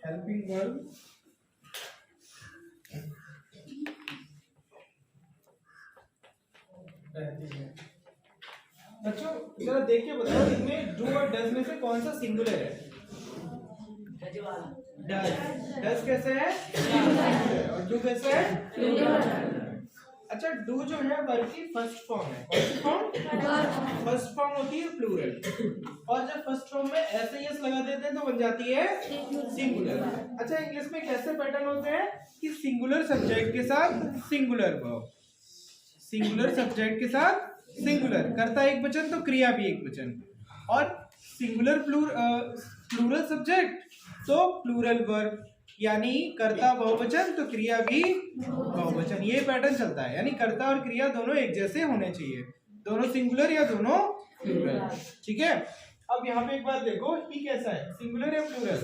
हेल्पिंग वर्ब रहती है। बच्चों जरा देख के बताओ, इनमें डू और डज में से कौन सा सिंगुलर है? डज। डज कैसे है? और डू कैसे है? अच्छा, डू जो है वर्ब की फर्स्ट फॉर्म है। कौन सी फॉर्म? फर्स्ट फॉर्म होती है प्लूरल। और जब फर्स्ट फॉर्म में ऐसे यस लगा देते हैं तो बन जाती है सिंगुलर। अच्छा, इंग्लिश में कैसे पैटर्न होते हैं कि सिंगुलर सब्जेक्ट के साथ सिंगुलर वर्ब, सिंगुलर सब्जेक्ट के साथ सिंगुलर, कर्ता एक वचन तो क्रिया भी एक वचन, और सिंगुलर प्लूरल सब्जेक्ट तो प्लूरल वर्ब, यानी कर्ता बहुवचन तो क्रिया भी बहुवचन। ये पैटर्न चलता है, यानी कर्ता और क्रिया दोनों एक जैसे होने चाहिए, दोनों सिंगुलर या दोनों प्लूरल। ठीक है, अब यहाँ पे एक बात देखो, ही कैसा है? सिंगुलर या प्लूरल?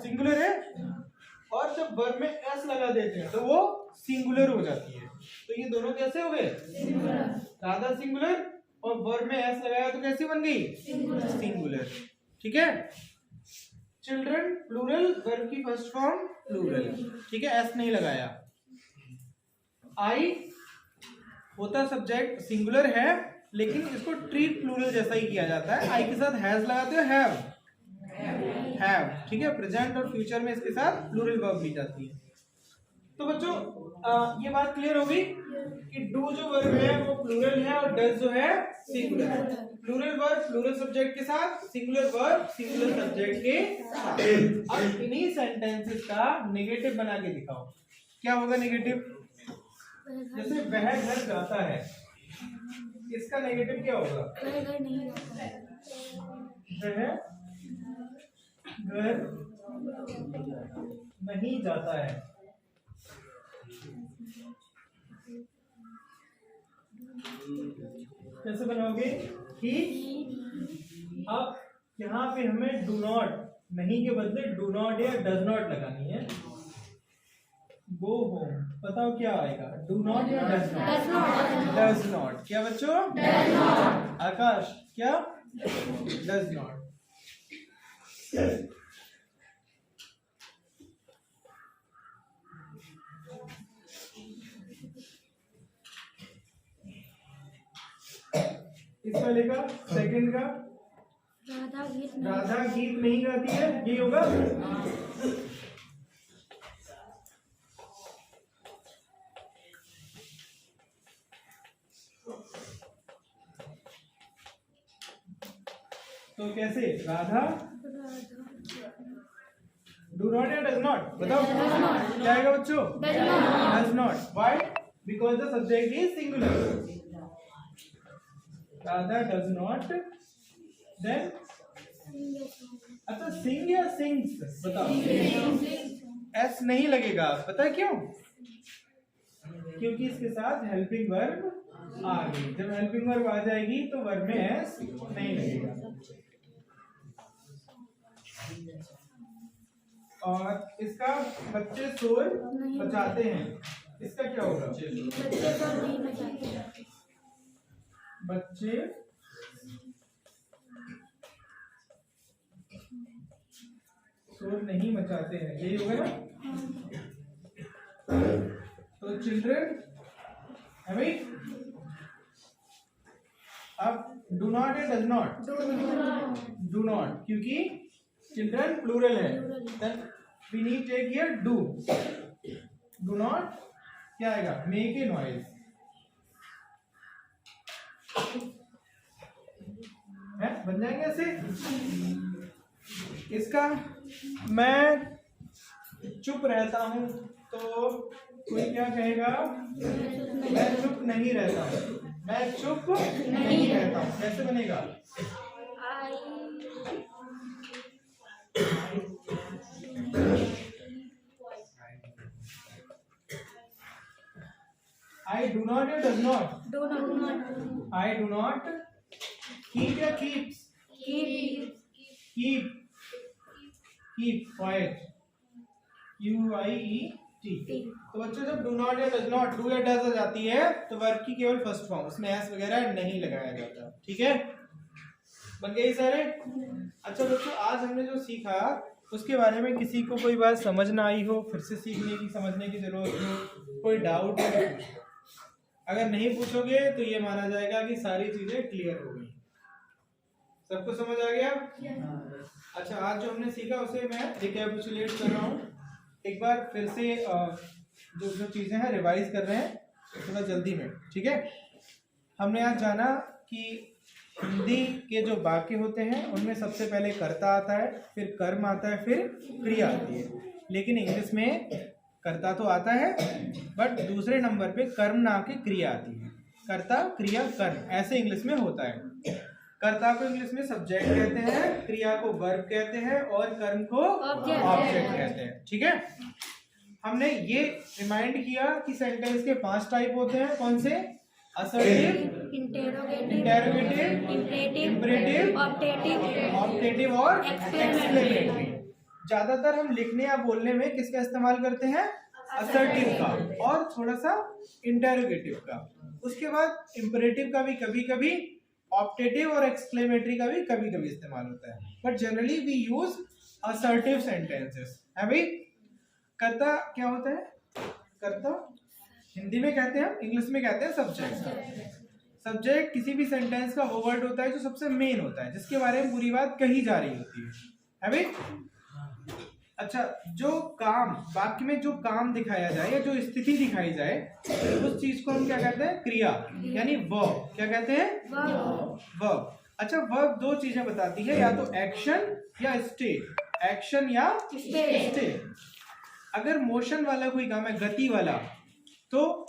सिंगुलर है। और जब वर्ब में एस लगा देते हैं तो वो सिंगुलर हो जाती है। तो ये दोनों कैसे हो गए? राधा सिंगुलर, और वर्ब में एस लगाया तो कैसी बन गई? सिंगुलर। ठीक है, चिल्ड्रन प्लूरल, वर्ब की फर्स्ट फॉर्म प्लूरल। ठीक है, एस नहीं लगाया। आई होता सब्जेक्ट सिंगुलर है, लेकिन इसको ट्रीट प्लूरल जैसा ही किया जाता है। आई के साथ हैज लगाते हो, हैव। ठीक है, प्रेजेंट और फ्यूचर में इसके साथ प्लूरल वर्ब ली जाती है। तो बच्चों ये बात क्लियर होगी कि डू जो वर्ब है वो प्लूरल है और डज जो है सिंगुलर है। प्लूरल वर्ब प्लूरल सब्जेक्ट के साथ, सिंगुलर वर्ब सिंगुलर सब्जेक्ट के साथ। अब इन्हीं सेंटेंसेस का नेगेटिव बना के दिखाओ। क्या होगा नेगेटिव? जैसे वह घर जाता है, इसका नेगेटिव क्या होगा? वह घर नहीं जाता है। वह घर नहीं जाता है। कैसे बनाओगे? ही। अब यहाँ पे हमें डू नॉट, नहीं के बदले डू नॉट या डज नॉट लगानी है। गो होम, बताओ क्या आएगा? डू नॉट या डज नॉट? Does not. क्या बच्चों? Does not. आकाश क्या? Does not. इस वाले का सेकंड का, राधा गीत नहीं गाती है, ये होगा। तो कैसे? राधा डू नॉट या डज नॉट? बताओ क्या आएगा बच्चों? Does not. Why? Because the subject is singular. Radha does not, then अच्छा सिंग या सिंग्स? बताओ। एस नहीं लगेगा, पता है क्यों? क्योंकि इसके साथ हेल्पिंग वर्ब आ गई। जब हेल्पिंग वर्ब आ जाएगी तो वर्ब में एस नहीं लगेगा। और इसका बच्चे शोर बचाते हैं, इसका क्या होगा? बच्चे शोर नहीं मचाते हैं, यही होगा ना? तो चिल्ड्रन है भाई। अब डू नॉट या डज नॉट? डू नॉट, क्योंकि चिल्ड्रन प्लूरल है। Then we need take here do. Do not क्या आएगा? मेक ए नॉइज है, बन जाएंगे ऐसे। इसका मैं चुप रहता हूं तो कोई क्या कहेगा? मैं चुप नहीं रहता हूं। मैं चुप नहीं रहता हूं, कैसे बनेगा? I do not या does not? Do not. I do not keep या keeps? Keep quiet. QIET। तो बच्चों जब do not या does not, do या does आ जाती है तो वर्ब की केवल फर्स्ट फॉर्म, उसमें एस वगैरह नहीं लगाया जाता। ठीक है, बन गए सारे? अच्छा बच्चों, आज हमने जो सीखा उसके बारे में किसी को कोई बात समझ ना आई हो, फिर से सीखने की समझने की जरूरत हो, कोई डाउट है? अगर नहीं पूछोगे तो ये माना जाएगा कि सारी चीजें क्लियर हो गई। सबको समझ आ गया? अच्छा, आज जो हमने सीखा उसे मैं रिकैपिचुलेट कर रहा हूँ एक बार फिर से। जो जो चीजें हैं रिवाइज कर रहे हैं थोड़ा जल्दी में। ठीक है, हमने आज जाना कि हिंदी के जो वाक्य होते हैं उनमें सबसे पहले कर्ता आता है, फिर कर्म आता है, फिर क्रिया आती है। लेकिन इंग्लिश में कर्ता तो आता है बट दूसरे नंबर पे कर्म ना के क्रिया आती है। कर्ता क्रिया कर्म ऐसे इंग्लिश में होता है। कर्ता को इंग्लिश में सब्जेक्ट कहते हैं, क्रिया को वर्ब कहते हैं और कर्म को ऑब्जेक्ट कहते हैं। ठीक है, हमने ये रिमाइंड किया कि सेंटेंस के 5 टाइप होते हैं। कौन से? असर्टिव, इंटेरोगेटिव, इंपरेटिव, ऑप्टेटिव और एक्सक्लेमेटरी। ज्यादातर हम लिखने या बोलने में किसका इस्तेमाल करते हैं? असर्टिव का और थोड़ा सा इंटेरोगेटिव का। उसके बाद इंपरेटिव का भी कभी कभी, ऑप्टेटिव और एक्सक्लेमेटरी का भी कभी कभी इस्तेमाल होता है, but generally we use assertive sentences. है भाई? कर्ता क्या होता है? कर्ता हिंदी में कहते हैं, इंग्लिश में कहते हैं सब्जेक्ट। सब्जेक्ट किसी भी सेंटेंस का वो वर्ड होता है जो सबसे मेन होता है, जिसके बारे में पूरी बात कही जा रही होती है भाई? अच्छा, जो काम, वाक्य में जो काम दिखाया जाए या जो स्थिति दिखाई जाए उस चीज को हम क्या कहते हैं? क्रिया, यानी वर्ब। क्या कहते हैं? वर्ब। अच्छा, वर्ब दो चीजें बताती है, या तो एक्शन या स्टेट। एक्शन या स्टेट। अगर मोशन वाला कोई काम है, गति वाला, तो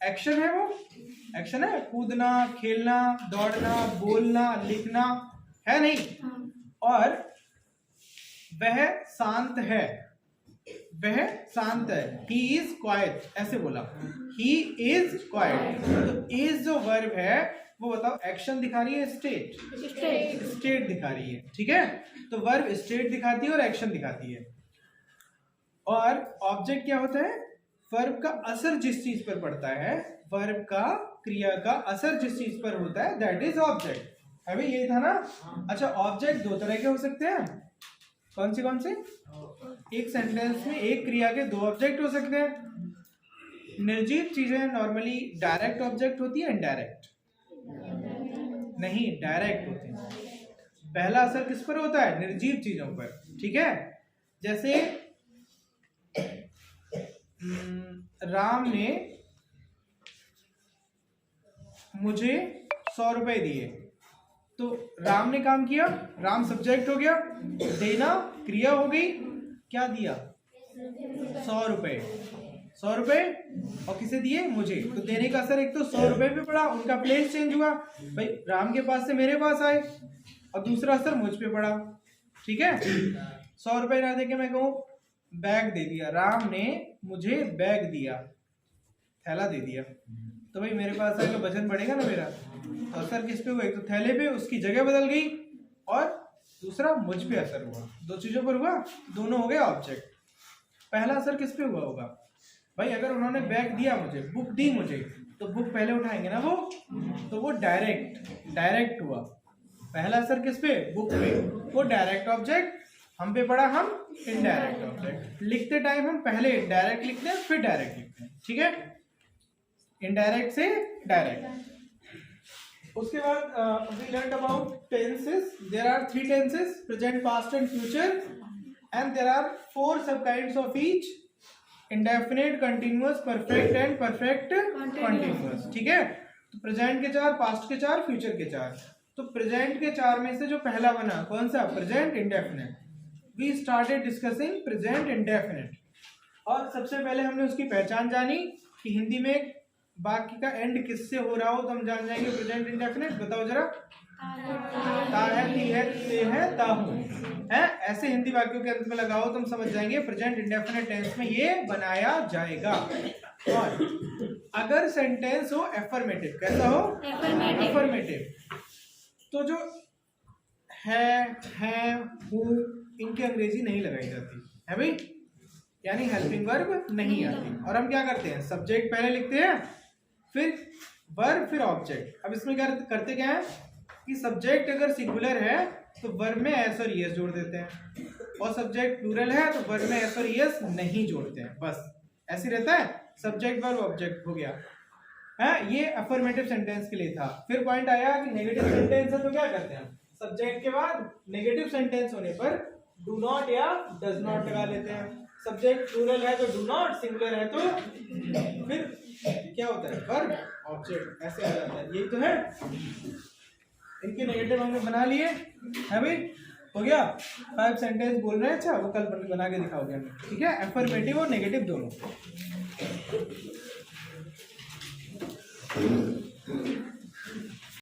एक्शन है, वो एक्शन है। कूदना, खेलना, दौड़ना, बोलना, लिखना, है नहीं? और वह शांत है, वह शांत है। ही इज क्वाइट, ऐसे बोला, ही इज क्वाइट। तो इज जो वर्ब है वो बताओ एक्शन दिखा रही है, स्टेट? स्टेट दिखा रही है, ठीक है। तो वर्ब स्टेट दिखाती है और एक्शन दिखाती है। और ऑब्जेक्ट क्या होता है? वर्ब का असर जिस चीज पर पड़ता है, वर्ब का, क्रिया का असर जिस चीज पर होता है, दैट इज ऑब्जेक्ट। अभी ये था ना। अच्छा, ऑब्जेक्ट दो तरह के हो सकते हैं। कौन से? एक सेंटेंस में एक क्रिया के दो ऑब्जेक्ट हो सकते हैं। निर्जीव चीजें नॉर्मली डायरेक्ट ऑब्जेक्ट होती है, इनडायरेक्ट नहीं, डायरेक्ट होती है। पहला असर किस पर होता है? निर्जीव चीजों पर, ठीक है। जैसे राम ने मुझे 100 रुपए दिए, तो राम ने काम किया, राम सब्जेक्ट हो गया, देना क्रिया हो गई। क्या दिया? 100 रुपए। 100 रुपए, और किसे दिए? मुझे। तो देने का असर एक तो 100 रुपए पे पड़ा, उनका प्लेस चेंज हुआ, भाई राम के पास से मेरे पास आए, और दूसरा असर मुझ पे पड़ा, ठीक है। 100 रुपए ना देके मैं कहूँ बैग दे दिया, राम ने मुझे बैग दिया, थैला दे दिया, तो भाई मेरे पास आके वजन बढ़ेगा ना मेरा। तो असर किस पे हुआ? एक तो थैले पे, उसकी जगह बदल गई, और दूसरा मुझ पे असर हुआ। दो चीजों पर हुआ, दोनों हो गए ऑब्जेक्ट। पहला असर किस पे हुआ होगा? भाई अगर उन्होंने बैग दिया मुझे, बुक दी मुझे, तो बुक पहले उठाएंगे ना वो, तो वो डायरेक्ट हुआ। पहला असर किस पे? बुक पे। वो डायरेक्ट ऑब्जेक्ट, हम पे पड़ा, हम इनडायरेक्ट ऑब्जेक्ट। लिखते टाइम हम पहले डायरेक्ट लिखते हैं, फिर डायरेक्ट लिखते हैं, ठीक है। इनडायरेक्ट से डायरेक्ट। उसके बाद we learned about tenses. There are 3 tenses: present, past and future, and there are 4 subkinds of each: indefinite, continuous, perfect and perfect continuous, ठीक है। तो प्रेजेंट के 4, पास्ट के 4, फ्यूचर के 4। तो प्रेजेंट के 4 में से जो पहला बना, कौन सा? Present indefinite. We started discussing present indefinite, और सबसे पहले हमने उसकी पहचान जानी कि हिंदी में वाक्य का एंड किससे हो रहा हो तो हम जान जाएंगे प्रेजेंट इंडेफिनिट। बताओ जरा। ता है, ती है, ते है, ता हूं है, ऐसे हिंदी वाक्यों के अंत में लगाओ तो हम समझ जाएंगे प्रेजेंट इंडेफिनिट टेंस में ये बनाया जाएगा। और अगर सेंटेंस हो एफर्मेटिव, कैसा हो? एफर्मेटिव, तो जो है, हूं, इनकी अंग्रेजी नहीं लगाई जाती है भाई, यानी हेल्पिंग वर्ब नहीं आती। और हम क्या करते हैं? सब्जेक्ट पहले लिखते हैं, फिर वर्ब, फिर ऑब्जेक्ट। अब इसमें क्या करते क्या है कि सब्जेक्ट अगर सिंगुलर है तो वर्ब में एस और ईएस जोड़ देते हैं, और सब्जेक्ट प्लूरल है तो वर्ब में एस और ईएस नहीं जोड़ते हैं, बस ऐसे रहता है। सब्जेक्ट वर्ब ऑब्जेक्ट हो गया है। ये अफर्मेटिव सेंटेंस के लिए था। फिर पॉइंट आया कि नेगेटिव सेंटेंस है तो क्या करते हैं? सब्जेक्ट के बाद नेगेटिव सेंटेंस होने पर डू नॉट या डज नॉट लगा लेते हैं। सब्जेक्ट प्लूरल है तो डू नॉट, सिंगुलर है तो फिर क्या होता है? वर्ब ऑब्जेक्ट, ऐसे आ जाता है। ये तो है, इनके नेगेटिव हमने बना लिए है भाई, हो गया। 5 सेंटेंस बोल रहे हैं, अच्छा वो कल बना के दिखाओगे हमें, ठीक है। एफर्मेटिव और नेगेटिव दोनों।